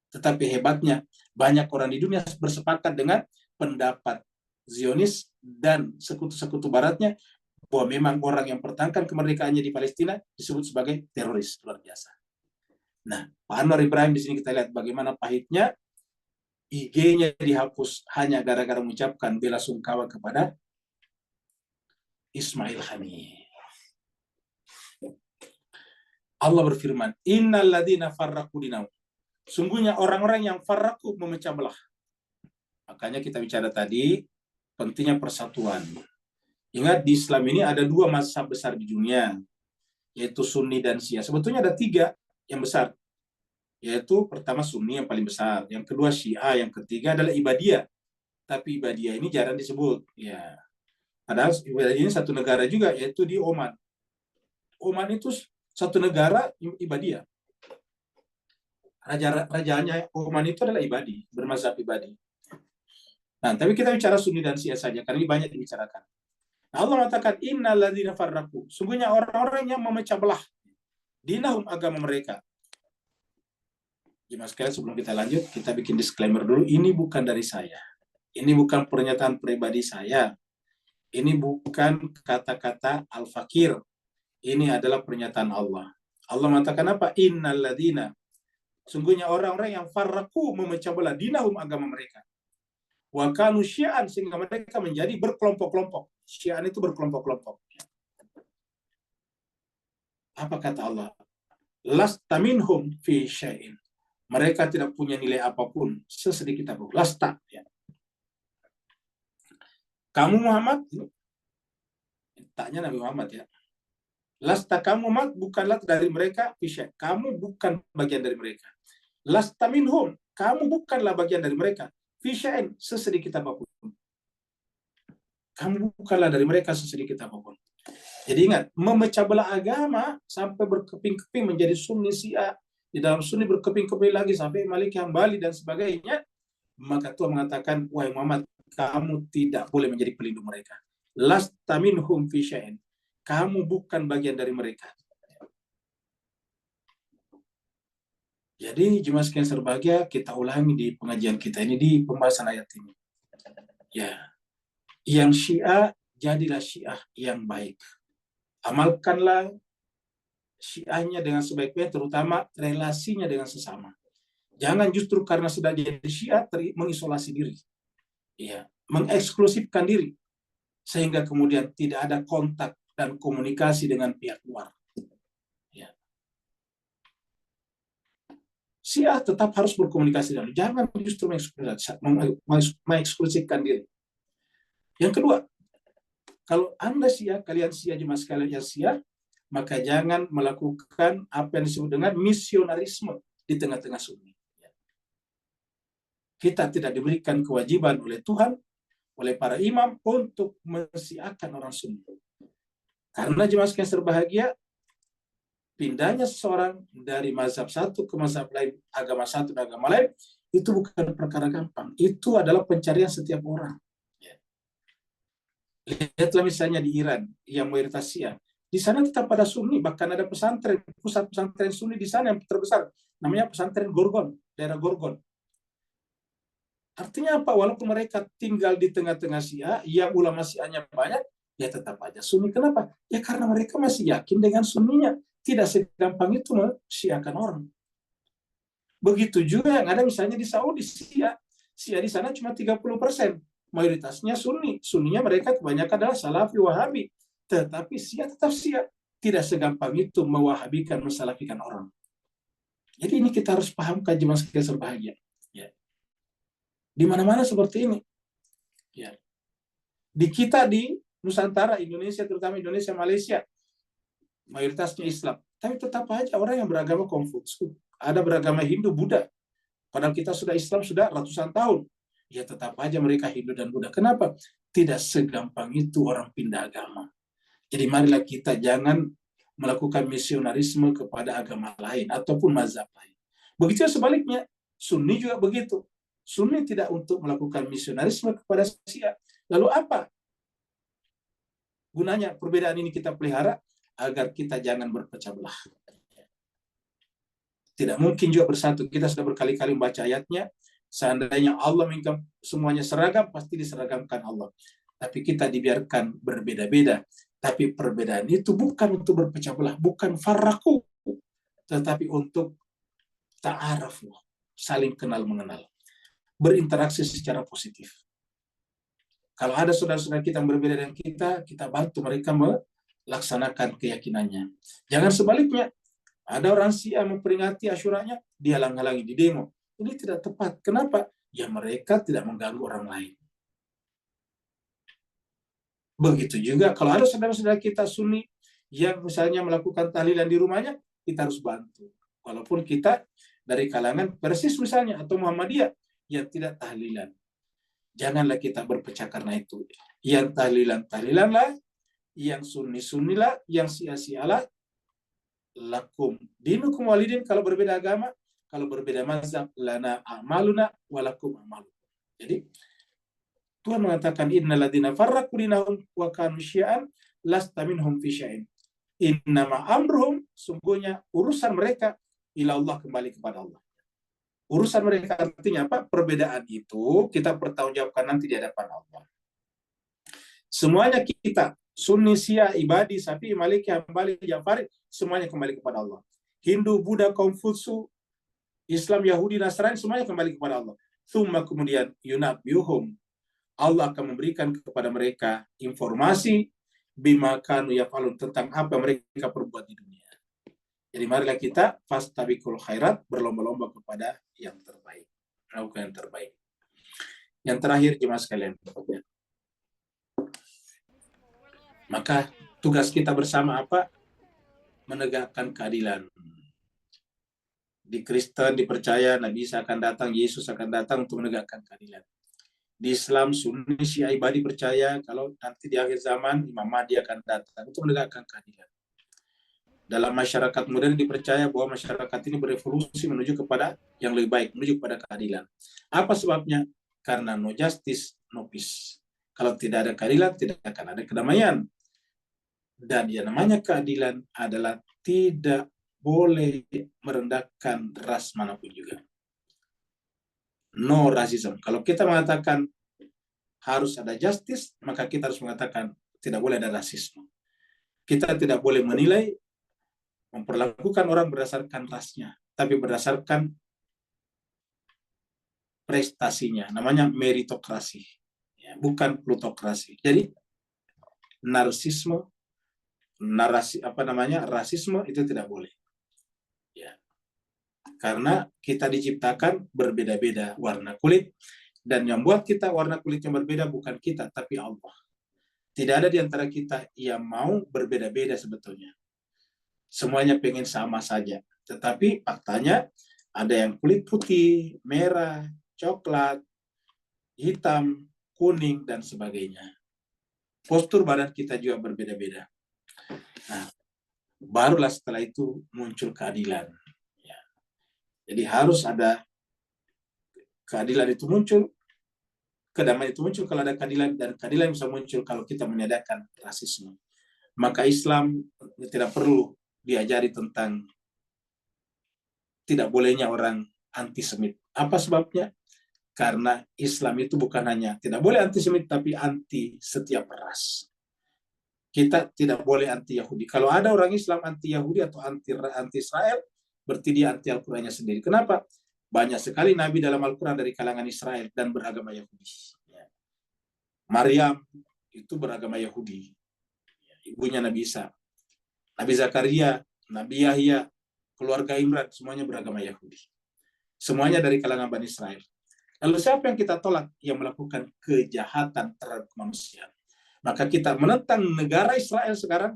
Tetapi hebatnya, banyak orang di dunia bersepakat dengan pendapat Zionis dan sekutu-sekutu baratnya, bahwa memang orang yang pertahankan kemerdekaannya di Palestina disebut sebagai teroris. Luar biasa. Nah, Pak Anwar Ibrahim di sini kita lihat bagaimana pahitnya, IG-nya dihapus hanya gara-gara mengucapkan bela sungkawa kepada Ismail Haniyeh. Allah berfirman, Innal ladzina farraqu dinahum. Sungguhnya orang-orang yang farraqu, memecah belah. Makanya kita bicara tadi pentingnya persatuan. Ingat, di Islam ini ada 2 mazhab besar di dunia, yaitu Sunni dan Syiah. Sebetulnya ada 3 yang besar, yaitu pertama Sunni yang paling besar, yang kedua Syiah, yang ketiga adalah Ibadiyah. Tapi Ibadiyah ini jarang disebut. Ya, padahal Ibadiyah ini satu negara juga, yaitu di Oman. Oman itu satu negara Ibadiyah. Rajanya Oman itu adalah ibadi, bermazhab ibadi. Nah, tapi kita bicara Sunni dan Syiah saja, karena ini banyak dibicarakan. Nah, Allah mengatakan, innalladzina farraqu, sungguhnya orang-orang yang memecah belah dinahum, agama mereka. Jemaah sekalian, sebelum kita lanjut, kita bikin disclaimer dulu, ini bukan dari saya. Ini bukan pernyataan pribadi saya. Ini bukan kata-kata Al-Fakir. Ini adalah pernyataan Allah. Allah mengatakan apa? Innalladzina, sungguhnya orang-orang yang farraqu, memecah belah dinahum, agama mereka. Wa kanu syi'an, sehingga mereka menjadi berkelompok-kelompok. Syi'an itu berkelompok-kelompok. Apa kata Allah? Lasta minhum fi syai'in. Mereka tidak punya nilai apapun, sesedikit apapun. Lasta. Ya. Kamu Muhammad, tanya Nabi Muhammad ya. Lasta kamu Muhammad, bukanlah dari mereka fi syai'. Kamu bukan bagian dari mereka. Lasta minhum, kamu bukanlah bagian dari mereka. Fi syai'in, sesedikit apapun. Kamu bukanlah dari mereka sesedikit apapun. Jadi ingat, memecah belah agama sampai berkeping-keping menjadi Sunni Syiah, di dalam Sunni berkeping-keping lagi sampai Maliki Hambali dan sebagainya, maka Tuhan mengatakan, wahai Muhammad, kamu tidak boleh menjadi pelindung mereka. Lasta minhum fi syai'in. Kamu bukan bagian dari mereka. Jadi jemaah sekalian berbahagia, kita ulangi di pengajian kita ini, di pembahasan ayat ini. Ya, yang Syiah, jadilah Syiah yang baik. Amalkanlah Syiahnya dengan sebaik-baiknya, terutama relasinya dengan sesama. Jangan justru karena sudah jadi Syiah mengisolasi diri, ya, mengeksklusifkan diri, sehingga kemudian tidak ada kontak dan komunikasi dengan pihak luar. Ya. Syiah tetap harus berkomunikasi dengan, jangan justru mengeksklusifkan diri. Yang kedua, kalau Anda Syiah, kalian Syiah, jemaah sekalian yang Syiah, maka jangan melakukan apa yang disebut dengan misionarisme di tengah-tengah Sunni. Kita tidak diberikan kewajiban oleh Tuhan, oleh para imam untuk mensyiahkan orang Sunni. Karena jemaah sekalian berbahagia, pindahnya seseorang dari mazhab satu ke mazhab lain, agama satu ke agama lain, itu bukan perkara gampang. Itu adalah pencarian setiap orang. Lihatlah misalnya di Iran, yang mayoritas Syiah. Di sana tetap pada Sunni, bahkan ada pesantren, pusat pesantren Sunni di sana yang terbesar, namanya pesantren Gorgon, daerah Gorgon. Artinya apa? Walaupun mereka tinggal di tengah-tengah Syiah, yang ulama Syiahnya banyak, ya tetap aja Sunni. Kenapa? Ya karena mereka masih yakin dengan Sunninya. Tidak segampang itu mensyiahkan orang. Begitu juga yang ada misalnya di Saudi, Syiah di sana cuma 30%. Mayoritasnya Sunni. Sunninya mereka kebanyakan adalah Salafi, Wahabi. Tetapi Syiah tetap Syiah. Tidak segampang itu mewahabikan, mensalafikan orang. Jadi ini kita harus pahamkan jemaah sekalian berbahagia. Ya. Di mana-mana seperti ini. Ya. Di kita di Nusantara, Indonesia, terutama Indonesia, Malaysia, mayoritasnya Islam. Tapi tetap aja orang yang beragama Konfutsi, ada beragama Hindu, Buddha. Padahal kita sudah Islam sudah ratusan tahun. Ya tetap aja mereka Hindu dan Buddha. Kenapa? Tidak segampang itu orang pindah agama. Jadi marilah kita jangan melakukan misionarisme kepada agama lain ataupun mazhab lain. Begitu sebaliknya, Sunni juga begitu. Sunni tidak untuk melakukan misionarisme kepada Syiah. Lalu apa gunanya perbedaan ini kita pelihara? Agar kita jangan berpecah belah. Tidak mungkin juga bersatu. Kita sudah berkali-kali membaca ayatnya. Seandainya Allah menginginkan semuanya seragam, pasti diseragamkan Allah. Tapi kita dibiarkan berbeda-beda. Tapi perbedaan itu bukan untuk berpecah belah, bukan farraku, tetapi untuk ta'aruf, saling kenal mengenal, berinteraksi secara positif. Kalau ada saudara-saudara kita yang berbeda dengan kita bantu mereka melaksanakan keyakinannya. Jangan sebaliknya, ada orang Syiah memperingati Asyuranya, dia halang-halangi di demo. Ini tidak tepat. Kenapa? Ya mereka tidak mengganggu orang lain. Begitu juga kalau ada saudara-saudara kita Sunni yang misalnya melakukan tahlilan di rumahnya, kita harus bantu. Walaupun kita dari kalangan Persis misalnya atau Muhammadiyah yang tidak tahlilan. Janganlah kita berpecah karena itu. Yang tahlilanlah, yang sunnilah, yang sia-sialah. Lakum dinukum walidin, kalau berbeda agama, kalau berbeda mazhab, lana a'maluna walakum a'malukum. Jadi Tuhan mengatakan innalladzina farraqu dinahum wa kanu syi'an lasta minhum fi syai'in. Innama amruhum, sungguhnya urusan mereka ila Allah, kembali kepada Allah. Urusan mereka artinya apa? Perbedaan itu kita pertanggungjawabkan nanti di hadapan Allah. Semuanya kita, Sunni, Syiah, Ibadi, Syafi'i, Maliki, Hambali, Ja'fari, semuanya kembali kepada Allah. Hindu, Buddha, Konfutsu, Islam, Yahudi, Nasrani, semuanya kembali kepada Allah. Tsumma kemudian yunabbihum, Allah akan memberikan kepada mereka informasi bima kanu yaf'alun, tentang apa mereka perbuat di dunia. Jadi marilah kita fastabiqul khairat, berlomba-lomba kepada yang terbaik. Melakukan yang terbaik. Yang terakhir jemaah sekalian, maka tugas kita bersama apa? Menegakkan keadilan. Di Kristen dipercaya Nabi Isa akan datang, Yesus akan datang untuk menegakkan keadilan. Di Islam, Sunni, Syiah, Ibadi percaya kalau nanti di akhir zaman Imam Mahdi akan datang untuk menegakkan keadilan. Dalam masyarakat modern dipercaya bahwa masyarakat ini berevolusi menuju kepada yang lebih baik, menuju kepada keadilan. Apa sebabnya? Karena no justice, no peace. Kalau tidak ada keadilan, tidak akan ada kedamaian. Dan yang namanya keadilan adalah tidak boleh merendahkan ras manapun juga. No racism. Kalau kita mengatakan harus ada justice, maka kita harus mengatakan tidak boleh ada rasisme. Kita tidak boleh menilai, memperlakukan orang berdasarkan rasnya, tapi berdasarkan prestasinya. Namanya meritokrasi, ya, bukan plutokrasi. Jadi narsisme, rasisme itu tidak boleh. Ya. Karena kita diciptakan berbeda-beda warna kulit, dan yang buat kita warna kulitnya berbeda bukan kita, tapi Allah. Tidak ada di antara kita yang mau berbeda-beda sebetulnya. Semuanya pengen sama saja. Tetapi faktanya ada yang kulit putih, merah, coklat, hitam, kuning, dan sebagainya. Postur badan kita juga berbeda-beda. Nah, barulah setelah itu muncul keadilan. Ya. Jadi harus ada keadilan itu muncul, kedamaian itu muncul kalau ada keadilan, dan keadilan bisa muncul kalau kita meniadakan rasisme. Maka Islam tidak perlu diajari tentang tidak bolehnya orang antisemit. Apa sebabnya? Karena Islam itu bukan hanya tidak boleh antisemit, tapi anti setiap ras. Kita tidak boleh anti Yahudi. Kalau ada orang Islam anti Yahudi atau anti Israel, berarti dia anti Al-Qurannya sendiri. Kenapa? Banyak sekali nabi dalam Al-Quran dari kalangan Israel dan beragama Yahudi. Maryam itu beragama Yahudi, ibunya Nabi Isa. Nabi Zakaria, Nabi Yahya, keluarga Imran, semuanya beragama Yahudi. Semuanya dari kalangan Bani Israel. Lalu siapa yang kita tolak? Yang melakukan kejahatan terhadap kemanusiaan. Maka kita menentang negara Israel sekarang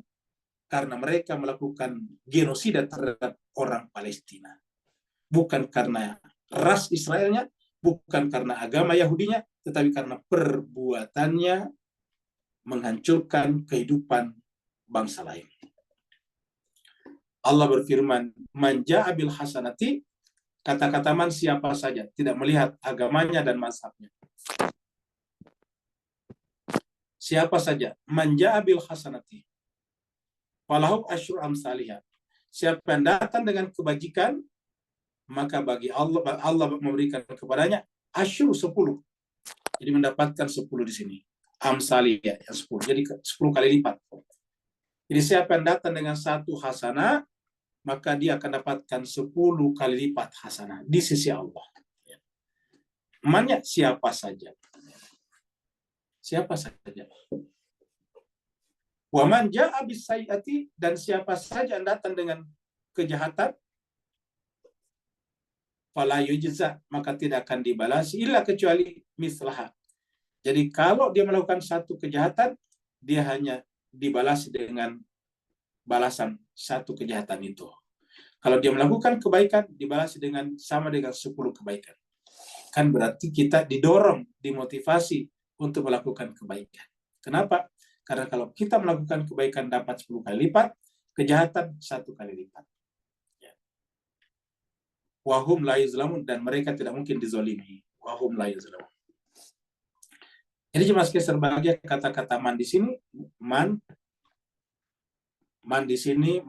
karena mereka melakukan genosida terhadap orang Palestina. Bukan karena ras Israelnya, bukan karena agama Yahudinya, tetapi karena perbuatannya menghancurkan kehidupan bangsa lain. Allah berfirman, "Man ja'a bil hasanati", kata-kata man siapa saja, tidak melihat agamanya dan mazhabnya. Siapa saja, man ja'a bil hasanati falahu asyru amsalihha. Siapa yang datang dengan kebajikan, maka bagi Allah memberikan kepadanya asyru 10. Jadi mendapatkan 10 di sini. Amsalihha yang 10. Jadi 10 kali lipat. Jadi siapa yang datang dengan satu hasanah, maka dia akan dapatkan 10 kali lipat hasanah di sisi Allah. Mannya siapa saja. Siapa saja. Wa man ja'a bis sayyi'ati, dan siapa saja yang datang dengan kejahatan, fala yujza, maka tidak akan dibalas illa kecuali mislaha. Jadi kalau dia melakukan satu kejahatan, dia hanya dibalas dengan balasan satu kejahatan itu. Kalau dia melakukan kebaikan, dibalas dengan sama dengan 10 kebaikan. Kan berarti kita didorong, dimotivasi untuk melakukan kebaikan. Kenapa? Karena kalau kita melakukan kebaikan dapat 10 kali lipat, kejahatan 1 kali lipat. Ya. Wahum la yuzlamun, dan mereka tidak mungkin dizalimi. Wahum la yuzlamun. Jadi jemaah sekalian berbahagia, kata-kata man di sini, man di sini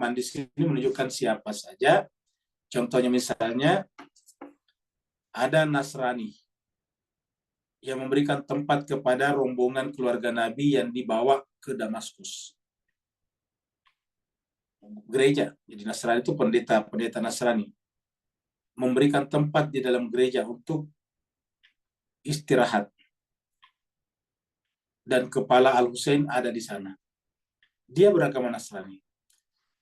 menunjukkan siapa saja. Contohnya misalnya ada Nasrani yang memberikan tempat kepada rombongan keluarga Nabi yang dibawa ke Damaskus. Gereja, jadi Nasrani itu pendeta Nasrani, memberikan tempat di dalam gereja untuk istirahat. Dan kepala Al-Husain ada di sana. Dia beragama Nasrani.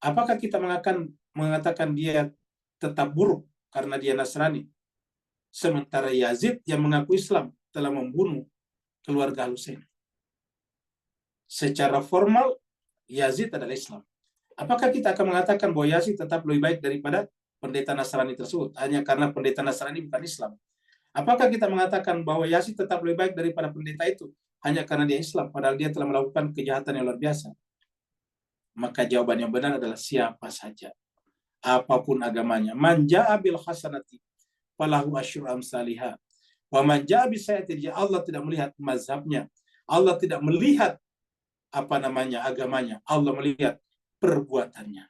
Apakah kita mengatakan dia tetap buruk karena dia Nasrani? Sementara Yazid yang mengaku Islam telah membunuh keluarga Al-Husain. Secara formal, Yazid adalah Islam. Apakah kita akan mengatakan bahwa Yazid tetap lebih baik daripada pendeta Nasrani tersebut hanya karena pendeta Nasrani bukan Islam? Apakah kita mengatakan bahwa Yazid tetap lebih baik daripada pendeta itu hanya karena dia Islam, padahal dia telah melakukan kejahatan yang luar biasa? Maka jawaban yang benar adalah siapa saja, apapun agamanya. Man ja'a bil hasanati falahu asyru amsalihha wa man ja'a bis sayyi'ati, Allah tidak melihat mazhabnya, Allah tidak melihat agamanya, Allah melihat perbuatannya.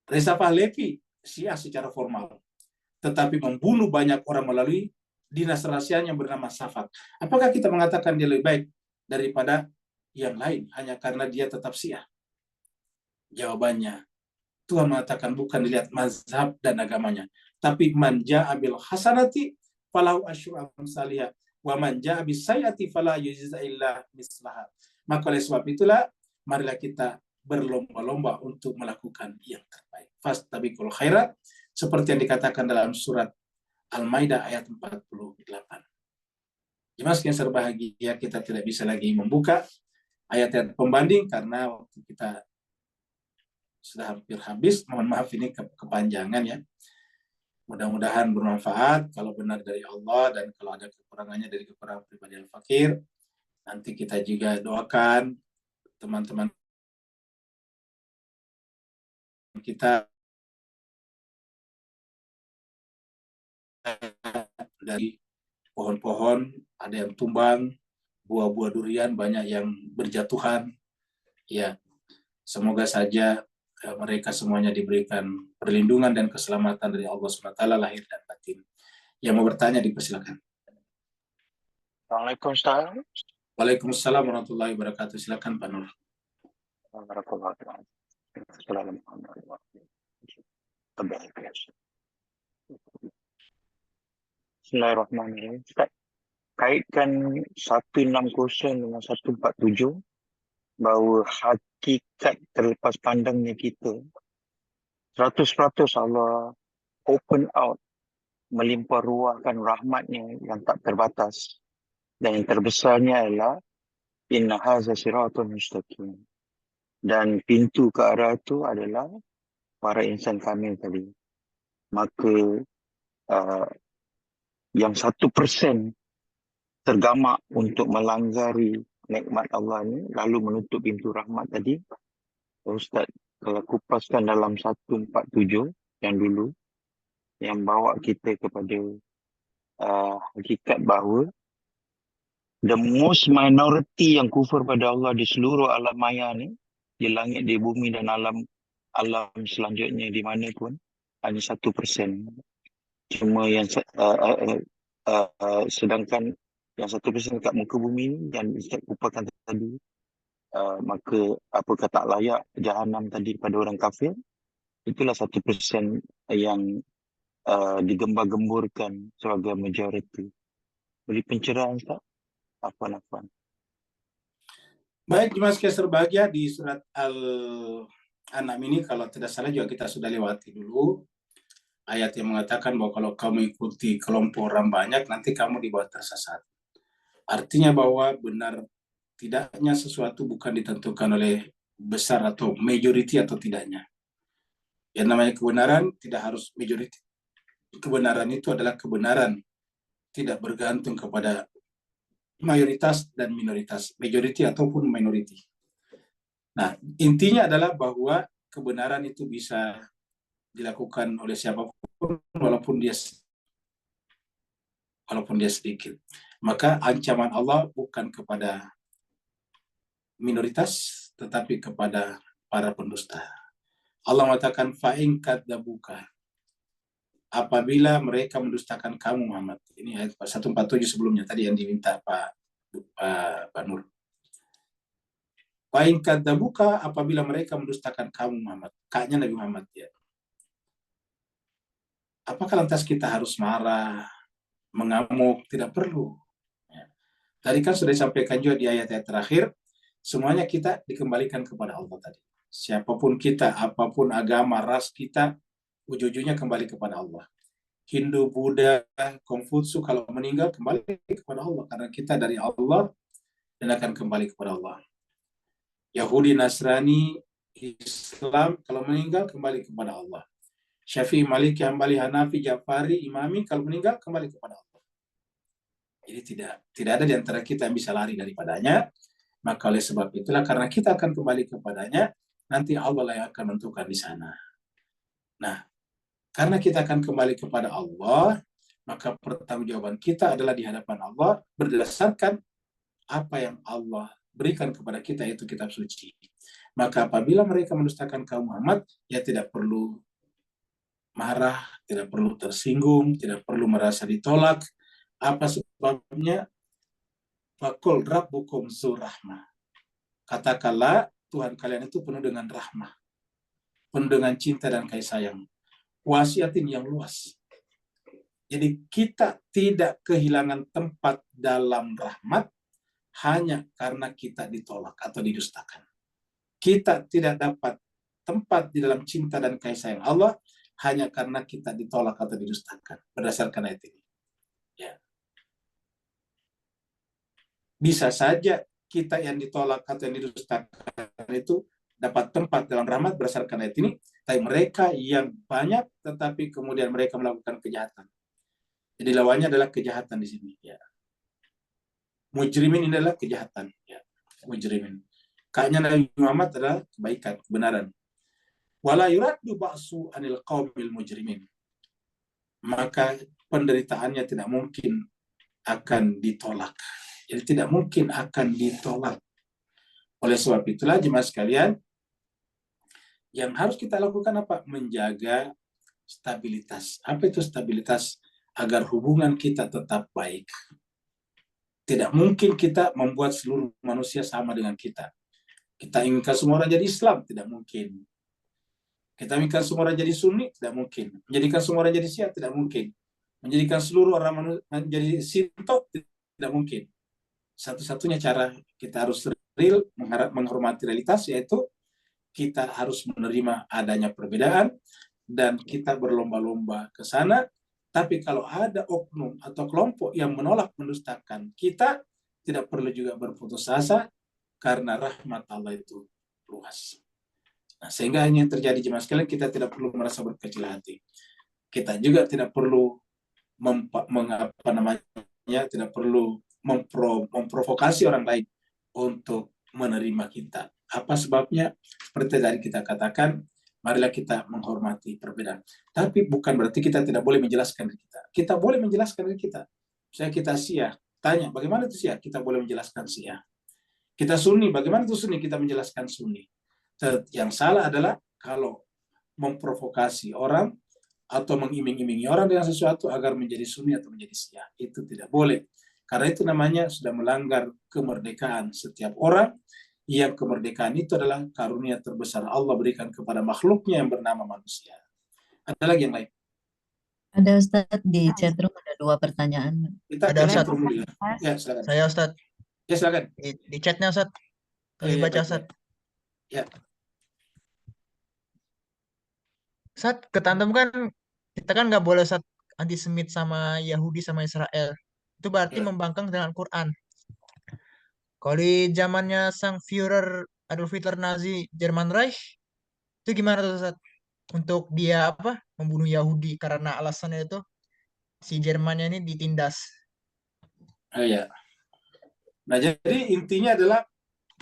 Reza Pahlavi Syiah secara formal, tetapi membunuh banyak orang melalui dinas rahasianya yang bernama Safak. Apakah kita mengatakan dia lebih baik daripada yang lain hanya karena dia tetap Syiah? Jawabannya, Tuhan mengatakan bukan dilihat mazhab dan agamanya, tapi man ja'a bil hasanati falahu asyru amsalihha wa man ja'a bis sayyi'ati fala yujza illa mislaha. Maka oleh sebab itulah, marilah kita berlomba-lomba untuk melakukan yang terbaik. Fastabiqul khairat, seperti yang dikatakan dalam surat Al-Maidah ayat 48. Jemaah sekalian berbahagia, kita tidak bisa lagi membuka ayat-ayat pembanding karena waktu kita sudah hampir habis. Mohon maaf ini kepanjangan ya. Mudah-mudahan bermanfaat. Kalau benar dari Allah dan kalau ada kekurangannya dari kekurangan pribadi Al-Fakir, nanti kita juga doakan teman-teman kita dari pohon-pohon ada yang tumbang, buah-buah durian banyak yang berjatuhan. Ya, semoga saja mereka semuanya diberikan perlindungan dan keselamatan dari Allah SWT lahir dan batin. Yang mau bertanya dipersilakan. Assalamualaikum Ustaz. Waalaikumsalam warahmatullahi wabarakatuh. Silakan Pak Nur. Bismillahirrahmanirrahim. Ustaz, kaitkan 160 dengan 147 bahawa hakikat terlepas pandangnya kita 100% Allah open out, melimpah ruahkan rahmatnya yang tak terbatas, dan yang terbesarnya adalah inna hadza siratun mustaqim, dan pintu ke arah itu adalah para insan kamil tadi. Maka yang 1% tergamak untuk melanggari nikmat Allah ni lalu menutup pintu rahmat tadi, Ustaz kalau kupaskan dalam 147 yang dulu yang bawa kita kepada hakikat bahawa the most minority yang kufur pada Allah di seluruh alam maya ni, di langit, di bumi dan alam selanjutnya di mana pun, hanya 1%. Cuma yang sedangkan yang 1% kat muka bumi ni yang Ustaz kupakan tadi, maka apakah tak layak jahanam tadi pada orang kafir, itulah 1% yang digembar-gemburkan sebagai majoriti. Beri pencerahan Ustaz? Afwan. Baik, jemaah sekalian berbahagia, di surat Al-An'am ini kalau tidak salah juga kita sudah lewati dulu ayat yang mengatakan bahwa kalau kamu ikuti kelompok orang banyak, nanti kamu dibuat tersesat. Artinya bahwa benar tidaknya sesuatu bukan ditentukan oleh besar atau majority atau tidaknya. Yang namanya kebenaran tidak harus majority. Kebenaran itu adalah kebenaran, tidak bergantung kepada mayoritas dan minoritas, majority ataupun minority. Nah, intinya adalah bahwa kebenaran itu bisa dilakukan oleh siapapun walaupun dia sedikit. Maka ancaman Allah bukan kepada minoritas tetapi kepada para pendusta. Allah mengatakan fa'in kadzabuka, apabila mereka mendustakan kamu Muhammad. Ini ayat 147 sebelumnya tadi yang diminta Pak Nur. Fa'in kadzabuka, apabila mereka mendustakan kamu Muhammad. Kaknya Nabi Muhammad ya. Apakah lantas kita harus marah, mengamuk? Tidak perlu. Ya. Tadi kan sudah disampaikan juga di ayat-ayat terakhir, semuanya kita dikembalikan kepada Allah tadi. Siapapun kita, apapun agama, ras kita, ujung-ujungnya kembali kepada Allah. Hindu, Buddha, Konfutsu kalau meninggal kembali kepada Allah karena kita dari Allah dan akan kembali kepada Allah. Yahudi, Nasrani, Islam kalau meninggal kembali kepada Allah. Syafi'i, Maliki, Hambali, Hanafi, Jafari, Imami kalau meninggal kembali kepada Allah. Jadi tidak ada di antara kita yang bisa lari daripadanya. Maka oleh sebab itulah karena kita akan kembali kepadanya, nanti Allah yang akan menentukan di sana. Nah, karena kita akan kembali kepada Allah, maka pertanggungjawaban kita adalah di hadapan Allah berdasarkan apa yang Allah berikan kepada kita, yaitu kitab suci. Maka apabila mereka mendustakan kaum Muhammad, ya tidak perlu marah, tidak perlu tersinggung, tidak perlu merasa ditolak. Apa sebabnya? Fakul rabbukum zurrahmah. Katakanlah Tuhan kalian itu penuh dengan rahmah, penuh dengan cinta dan kasih sayang, wasiatin yang luas. Jadi kita tidak kehilangan tempat dalam rahmat hanya karena kita ditolak atau didustakan. Kita tidak dapat tempat di dalam cinta dan kasih sayang Allah hanya karena kita ditolak atau didustakan. Berdasarkan ayat ini. Ya. Bisa saja kita yang ditolak atau yang didustakan itu dapat tempat dalam rahmat berdasarkan ayat ini, tapi mereka yang banyak tetapi kemudian mereka melakukan kejahatan. Jadi lawannya adalah kejahatan di sini. Ya. Mujrimin ini adalah kejahatan. Ya. Mujrimin. Kaknya Nabi Muhammad adalah kebaikan, kebenaran. Wala yuraddu ba'su anil qaumil mujrimin. Maka penderitaannya tidak mungkin akan ditolak. Jadi tidak mungkin akan ditolak. Oleh sebab itulah jemaah sekalian, yang harus kita lakukan apa? Menjaga stabilitas. Apa itu stabilitas? Agar hubungan kita tetap baik. Tidak mungkin kita membuat seluruh manusia sama dengan kita. Kita inginkan semua orang jadi Islam, tidak mungkin. Kita inginkan semua orang jadi Sunni, tidak mungkin. Menjadikan semua orang jadi Syiah, tidak mungkin. Menjadikan seluruh orang menjadi Sinto, tidak mungkin. Satu-satunya cara kita harus real, menghormati realitas, yaitu kita harus menerima adanya perbedaan dan kita berlomba-lomba ke sana. Tapi kalau ada oknum atau kelompok yang menolak, mendustakan kita, tidak perlu juga berputus asa karena rahmat Allah itu luas. Nah, sehingga hanya yang terjadi jemaah sekalian, kita tidak perlu merasa berkecil hati. Kita juga tidak perlu tidak perlu memprovokasi orang lain untuk menerima kita. Apa sebabnya? Seperti tadi kita katakan, marilah kita menghormati perbedaan. Tapi bukan berarti kita tidak boleh menjelaskan diri kita. Kita boleh menjelaskan diri kita. Misalnya kita Syiah, tanya bagaimana itu Syiah? Kita boleh menjelaskan Syiah. Kita Sunni, bagaimana itu Sunni? Kita menjelaskan Sunni. Yang salah adalah kalau memprovokasi orang atau mengiming-imingi orang dengan sesuatu agar menjadi Sunni atau menjadi Syiah. Itu tidak boleh. Karena itu namanya sudah melanggar kemerdekaan setiap orang, yang kemerdekaan itu adalah karunia terbesar Allah berikan kepada makhluknya yang bernama manusia. Ada lagi yang lain? Ada Ustadz di chatroom ada 2 pertanyaan. Kita Ada, Ustadz. dulu ya. Ya, silakan. Saya Ustadz. Ya, silakan. Di chatnya Ustadz. Kami baca Ustadz. Ya. Ustadz, ketantem kan kita kan nggak boleh Ustadz antisemit sama Yahudi sama Israel. Itu berarti membangkang dengan Quran. Kalau di zamannya sang Führer Adolf Hitler Nazi Jerman Reich, itu gimana tuh Ustadz? Untuk dia membunuh Yahudi karena alasannya itu si Jermannya ini ditindas. Oh ya. Nah, jadi intinya adalah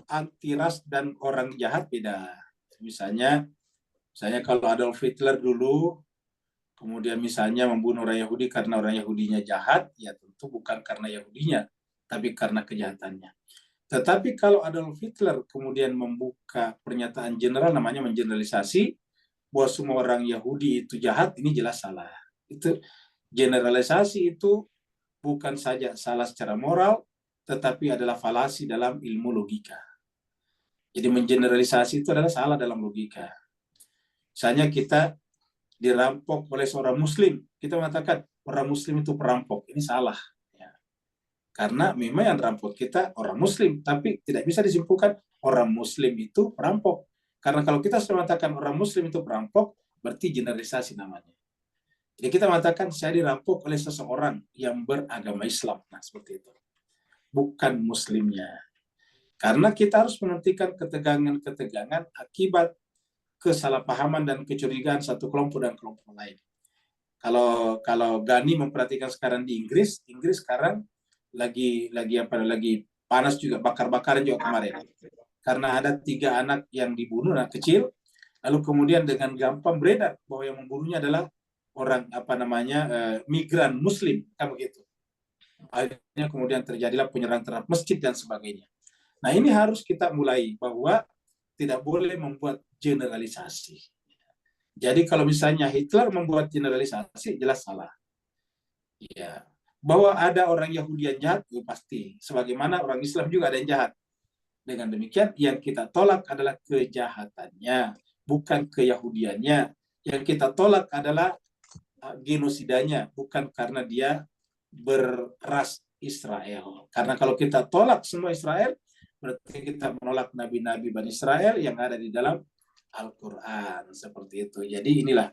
anti ras dan orang jahat beda. Misalnya Misalnya kalau Adolf Hitler dulu, kemudian misalnya membunuh orang Yahudi karena orang Yahudinya jahat, ya tentu bukan karena Yahudinya, tapi karena kejahatannya. Tetapi kalau Adolf Hitler kemudian membuka pernyataan general, namanya mengeneralisasi, bahwa semua orang Yahudi itu jahat, ini jelas salah. Itu generalisasi itu bukan saja salah secara moral, tetapi adalah falasi dalam ilmu logika. Jadi mengeneralisasi itu adalah salah dalam logika. Misalnya kita dirampok oleh seorang muslim, kita mengatakan orang muslim itu perampok, ini salah ya. Karena memang yang rampok kita orang muslim, tapi tidak bisa disimpulkan orang muslim itu perampok, karena kalau kita sudah mengatakan orang muslim itu perampok, berarti generalisasi namanya. Jadi kita mengatakan saya dirampok oleh seseorang yang beragama Islam, nah seperti itu, bukan muslimnya, karena kita harus menghentikan ketegangan-ketegangan akibat kesalahpahaman dan kecurigaan satu kelompok dan kelompok lain. Kalau Gani memperhatikan sekarang di Inggris sekarang lagi panas juga, bakar-bakaran juga kemarin. Karena ada 3 anak yang dibunuh, anak kecil, lalu kemudian dengan gampang beredar bahwa yang membunuhnya adalah orang migran Muslim, kan begitu. Akhirnya kemudian terjadilah penyerangan terhadap masjid dan sebagainya. Nah ini harus kita mulai bahwa tidak boleh membuat generalisasi. Jadi kalau misalnya Hitler membuat generalisasi, jelas salah. Ya, bahwa ada orang Yahudi yang jahat, ya pasti. Sebagaimana orang Islam juga ada yang jahat. Dengan demikian, yang kita tolak adalah kejahatannya, bukan keyahudiannya. Yang kita tolak adalah genosidanya, bukan karena dia beras Israel. Karena kalau kita tolak semua Israel, berarti kita menolak nabi-nabi Bani Israel yang ada di dalam Al-Quran, seperti itu. Jadi inilah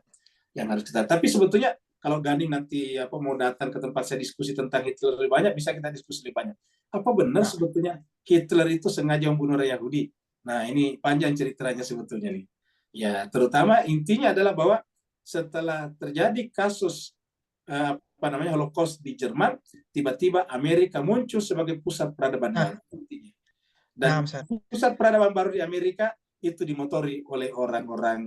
yang harus kita. Tapi sebetulnya kalau Gani nanti mau datang ke tempat saya diskusi tentang Hitler lebih banyak, bisa kita diskusi lebih banyak. Apa benar sebetulnya Hitler itu sengaja membunuh orang Yahudi? Nah ini panjang ceritanya sebetulnya nih. Ya terutama intinya adalah bahwa setelah terjadi kasus Holocaust di Jerman, tiba-tiba Amerika muncul sebagai pusat peradaban baru. Dan pusat peradaban baru di Amerika itu dimotori oleh orang-orang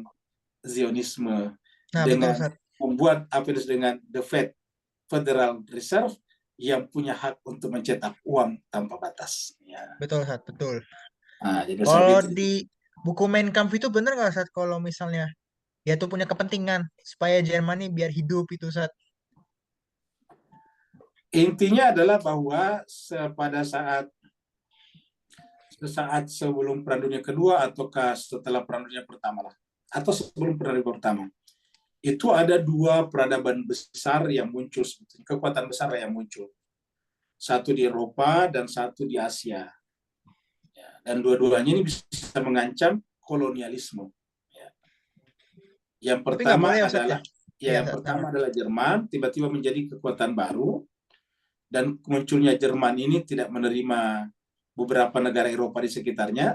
Zionisme dengan membuat apa yang disebut dengan the Fed, Federal Reserve, yang punya hak untuk mencetak uang tanpa batas. Ya. Betul, Ustaz, betul. Nah, jadi kalau di buku Mein Kampf itu benar nggak, Ustaz, kalau misalnya dia tuh punya kepentingan supaya Jerman ini biar hidup itu, Ustaz? Intinya adalah bahwa pada saat sebelum Perang Dunia Kedua ataukah setelah Perang Dunia Pertama lah, atau sebelum Perang Dunia Pertama, itu ada 2 peradaban besar yang muncul, kekuatan besar yang muncul. Satu di Eropa dan satu di Asia. Ya, dan dua-duanya ini bisa mengancam kolonialisme. Ya. Yang pertama adalah Jerman, tiba-tiba menjadi kekuatan baru, dan munculnya Jerman ini tidak menerima beberapa negara Eropa di sekitarnya.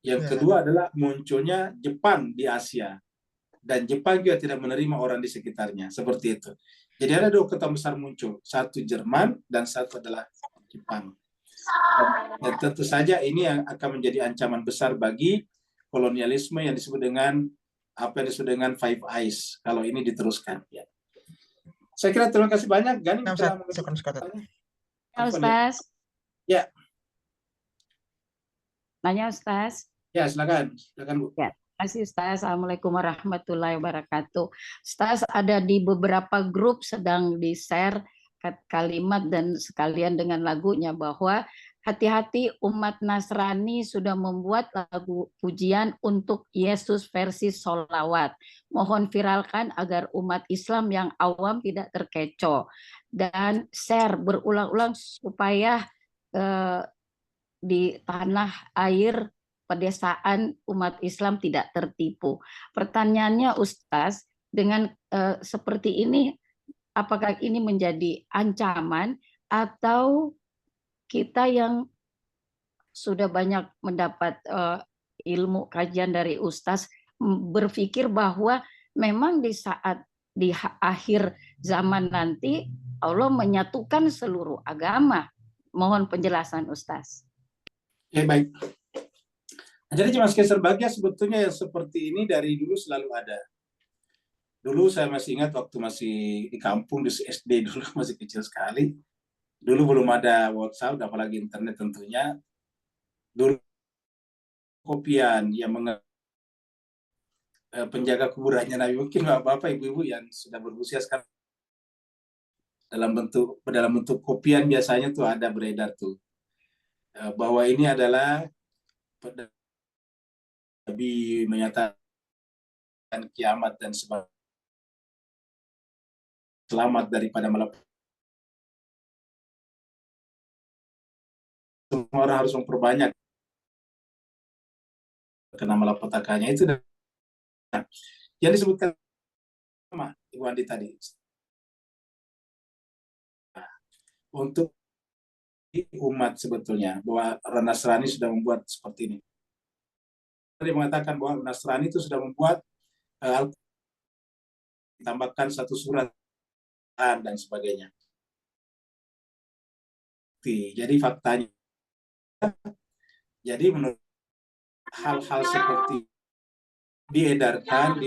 Yang kedua adalah munculnya Jepang di Asia, dan Jepang juga tidak menerima orang di sekitarnya, seperti itu. Jadi ada 2 kekuatan besar muncul, satu Jerman dan satu adalah Jepang. Dan tentu saja ini yang akan menjadi ancaman besar bagi kolonialisme yang disebut dengan Five Eyes kalau ini diteruskan. Ya. Saya kira terima kasih banyak. Gani, Ustaz. Ya. Nanya, Ustaz. Ya, silakan Bu. Ya. Terima kasih, Ustaz. Assalamualaikum warahmatullahi wabarakatuh. Ustaz, ada di beberapa grup sedang di-share kalimat dan sekalian dengan lagunya bahwa hati-hati umat Nasrani sudah membuat lagu pujian untuk Yesus versi sholawat. Mohon viralkan agar umat Islam yang awam tidak terkecoh. Dan share berulang-ulang supaya di tanah air pedesaan umat Islam tidak tertipu. Pertanyaannya, Ustaz, dengan seperti ini, apakah ini menjadi ancaman atau kita yang sudah banyak mendapat ilmu kajian dari Ustaz berpikir bahwa memang di saat di akhir zaman nanti Allah menyatukan seluruh agama? Mohon penjelasan, Ustaz. Ya, baik. Jadi Jemaah sekalian berbahagia, sebetulnya yang seperti ini dari dulu selalu ada. Dulu saya masih ingat waktu masih di kampung, di SD dulu, masih kecil sekali. Dulu belum ada WhatsApp, apalagi internet tentunya. Dulu kopian yang penjaga kuburannya Nabi, mungkin bapak-bapak, ibu-ibu yang sudah berusia sekarang, dalam bentuk kopian biasanya tuh ada beredar tuh bahwa ini adalah Nabi menyatakan kiamat dan sebagainya, selamat daripada malapetaka. Semua orang harus memperbanyak kena malapetakanya itu. Yang disebutkan sama Ibu Andi tadi, untuk umat sebetulnya bahwa Nasrani sudah membuat seperti ini. Dia mengatakan bahwa Nasrani itu sudah membuat ditambahkan satu surat dan sebagainya. Jadi faktanya, jadi menurut hal-hal seperti diedarkan,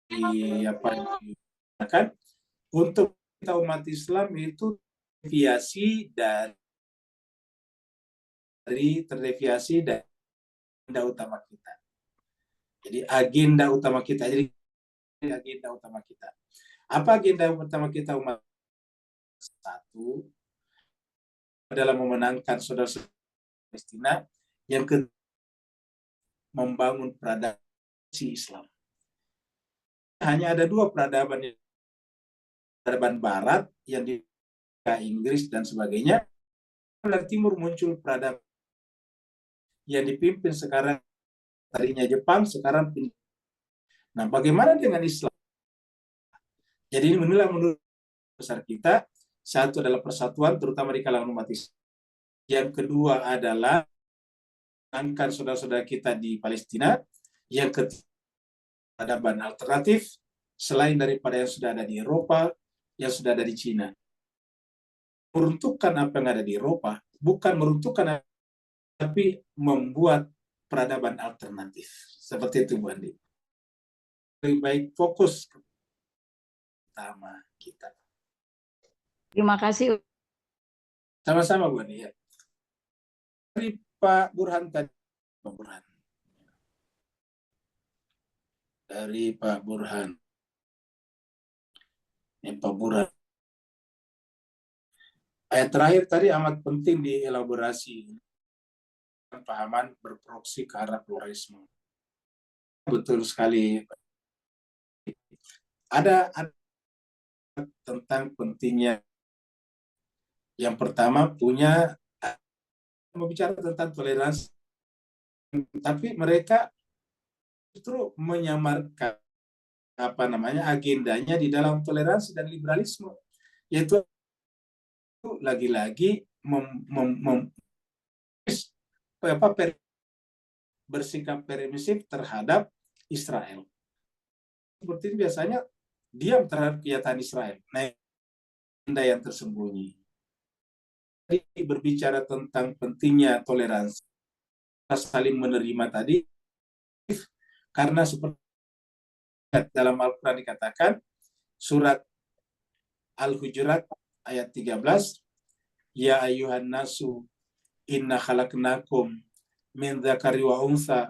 diapakan untuk kita umat Islam itu terdeviasi dari agenda utama kita. Jadi agenda utama kita. Apa agenda utama kita umat? Satu adalah memenangkan saudara-saudara Palestina, yang kedua membangun peradaban Islam. Hanya ada dua peradaban Barat yang di Inggris dan sebagainya. Dari timur muncul peradaban yang dipimpin sekarang, tadinya Jepang, sekarang. Nah, bagaimana dengan Islam? Jadi ini menurut besar kita, satu adalah persatuan, terutama di kalangan umat Islam. Yang kedua adalah menangkan saudara-saudara kita di Palestina. Yang ketiga, peradaban alternatif selain daripada yang sudah ada di Eropa, yang sudah ada di Cina. Meruntuhkan apa yang ada di Eropa, bukan meruntuhkan, tapi membuat peradaban alternatif. Seperti itu, Bu Andi. Lebih baik fokus utama kita. Terima kasih. Sama-sama, Bu Andi. Ya. Dari Pak Burhan tadi. Pak Burhan. Dari Pak Burhan. Ini Pak Burhan. Ayat terakhir tadi amat penting dielaborasi. Pemahaman berproksi ke arah pluralisme. Betul sekali. Ada tentang pentingnya. Yang pertama berbicara tentang toleransi, tapi mereka justru menyamarkan agendanya di dalam toleransi dan liberalisme, yaitu lagi-lagi bersikap permisif terhadap Israel. Seperti itu biasanya diam terhadap kegiatan Israel. Nah, agenda yang tersembunyi. Jadi berbicara tentang pentingnya toleransi, saling menerima tadi, karena seperti dalam Al-Quran dikatakan, surat Al-Hujurat ayat 13, ya ayuhan nasu inna khalaqnakum min dzakari wa untha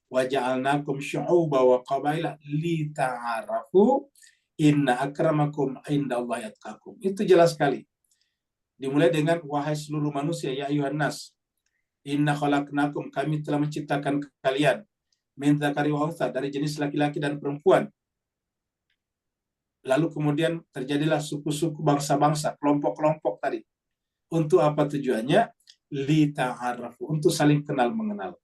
wa ja'alnakum syu'uba wa qabaila li ta'arafu inna akramakum indallahi atqakum. Itu jelas sekali. Dimulai dengan wahai seluruh manusia, ya ayuhan nas, inna khalaqnakum, kami telah menciptakan kalian, min dzakari wa untha, dari jenis laki-laki dan perempuan. Lalu kemudian terjadilah suku-suku, bangsa-bangsa, kelompok-kelompok tadi. Untuk apa tujuannya? Li ta'arafu, untuk saling kenal mengenal.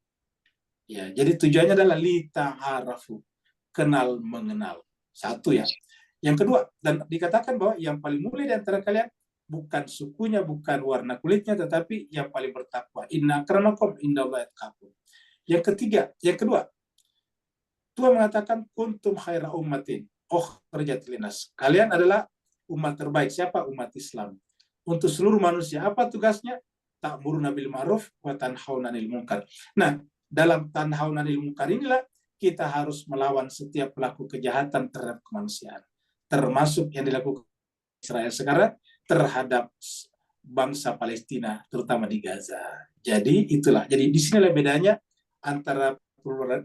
Ya, jadi tujuannya adalah li ta'arafu, kenal mengenal. Satu ya. Yang kedua, dan dikatakan bahwa yang paling mulia di antara kalian bukan sukunya, bukan warna kulitnya, tetapi yang paling bertakwa. Inna akramakum indallahi atqakum. Yang kedua, Tuhan mengatakan kuntum khaira ummatin ukhrijat linnas. Kalian adalah umat terbaik. Siapa? Umat Islam. Untuk seluruh manusia. Apa tugasnya? Ta'muruna bil ma'ruf wa tanhauna 'anil munkar. Nah, dalam tanhauna 'anil munkar inilah kita harus melawan setiap pelaku kejahatan terhadap kemanusiaan, termasuk yang dilakukan Israel sekarang terhadap bangsa Palestina, terutama di Gaza. Jadi itulah. Jadi di sinilah bedanya antara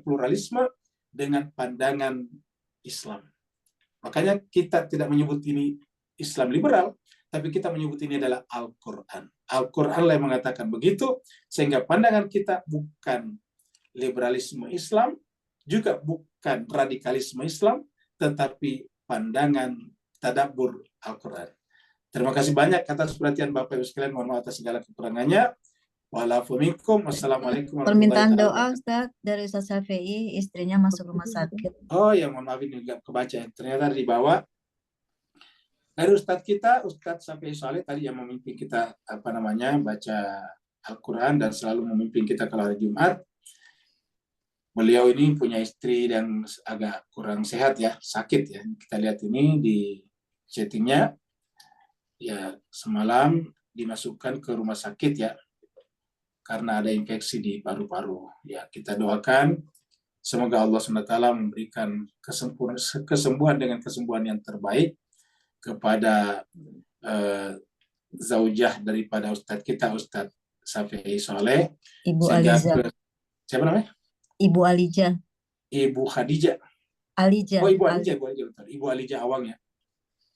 pluralisme dengan pandangan Islam. Makanya kita tidak menyebut ini Islam liberal, tapi kita menyebut ini adalah Al-Quran. Al-Quran lah yang mengatakan begitu, sehingga pandangan kita bukan liberalisme Islam, juga bukan radikalisme Islam, tetapi pandangan tadabbur Al-Quran. Terima kasih banyak atas perhatian Bapak Ibu sekalian. Mohon maaf atas segala kekurangannya. Wa'alaikumsalam. Wassalamualaikum Permintaan warahmatullahi doa wabarakatuh. Ustaz dari Ustaz Syafi'i, istrinya masuk rumah sakit. Oh ya, mohon maaf ini nggak kebaca. Ternyata dibawa dari Ustadz kita, Ustadz Syafi'i Saleh tadi yang memimpin kita baca Al-Quran dan selalu memimpin kita kalau hari Jumat. Beliau ini punya istri dan agak kurang sehat ya, sakit ya. Kita lihat ini di chattingnya, ya semalam dimasukkan ke rumah sakit ya, karena ada infeksi di paru-paru. Ya, kita doakan semoga Allah SWT memberikan kesembuhan dengan kesembuhan yang terbaik kepada zaujah daripada Ustadz kita, Ustadz Syafi'i Saleh. Ibu Aliza. Siapa namanya? Ibu Aliza. Ibu Khadijah. Aliza. Oh, Ibu Aliza, betul. Ibu Aliza Awang ya.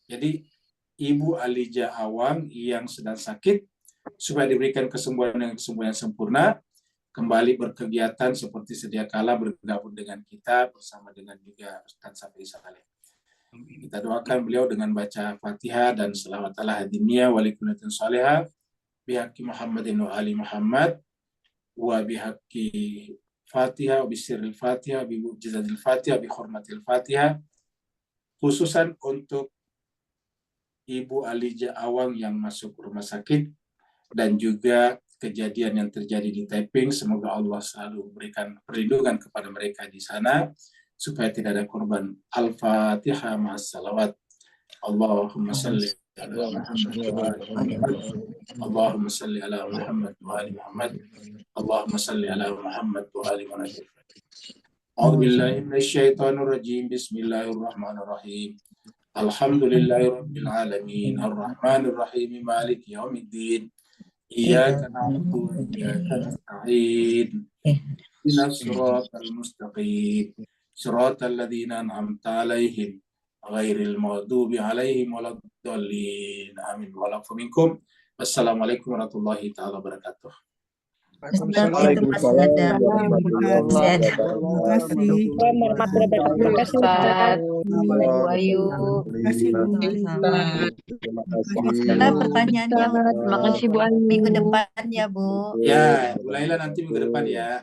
Jadi Ibu Aliza Awang yang sedang sakit, supaya diberikan kesembuhan dengan kesembuhan yang sempurna, kembali berkegiatan seperti sedia kala, bergabung dengan kita bersama dengan juga Ustadz Syafi'i Saleh. Kita doakan beliau dengan baca Fatihah dan selawat ala hadimiyah walikunatin salihah bihaqi Muhammadin wa ali Muhammad wa bihaqi Fatihah wa bisirril Fatihah bi mu'jizatil Fatihah bi hurmatil Fatihah, khususan untuk Ibu Aliza Awang yang masuk rumah sakit dan juga kejadian yang terjadi di Taiping. Semoga Allah selalu memberikan perlindungan kepada mereka di sana supaya tidak ada korban. Al-Fatihah ma'as salawat. Allahumma salli ala Muhammad wa ali Muhammad. Allahumma salli ala Muhammad wa ali Muhammad. Allahumma salli ala Muhammad wa ali Muhammad. A'udzu billahi minasyaitonir rajim. Bismillahirrahmanirrahim. Alhamdulillahirabbil alamin. Arrahmanir rahim. Maliki yaumiddin. Iyyaka na'budu wa iyyaka nasta'in. Ihdinas siratal mustaqim. Siratal ladzina an'amta 'alaihim ghairil maghdubi 'alaihim waladdallin. Amin. Wa'alafu minkum. Wassalamualaikum warahmatullahi taala wabarakatuh. Ustaz itu masih ada. Masih ada. Terima kasih. Terima kasih Ustaz. Ibu Ayu. Kita pertanyaannya Terima kasih Bu Ayu. minggu depan ya Bu. Ya, mulailah nanti minggu depan ya.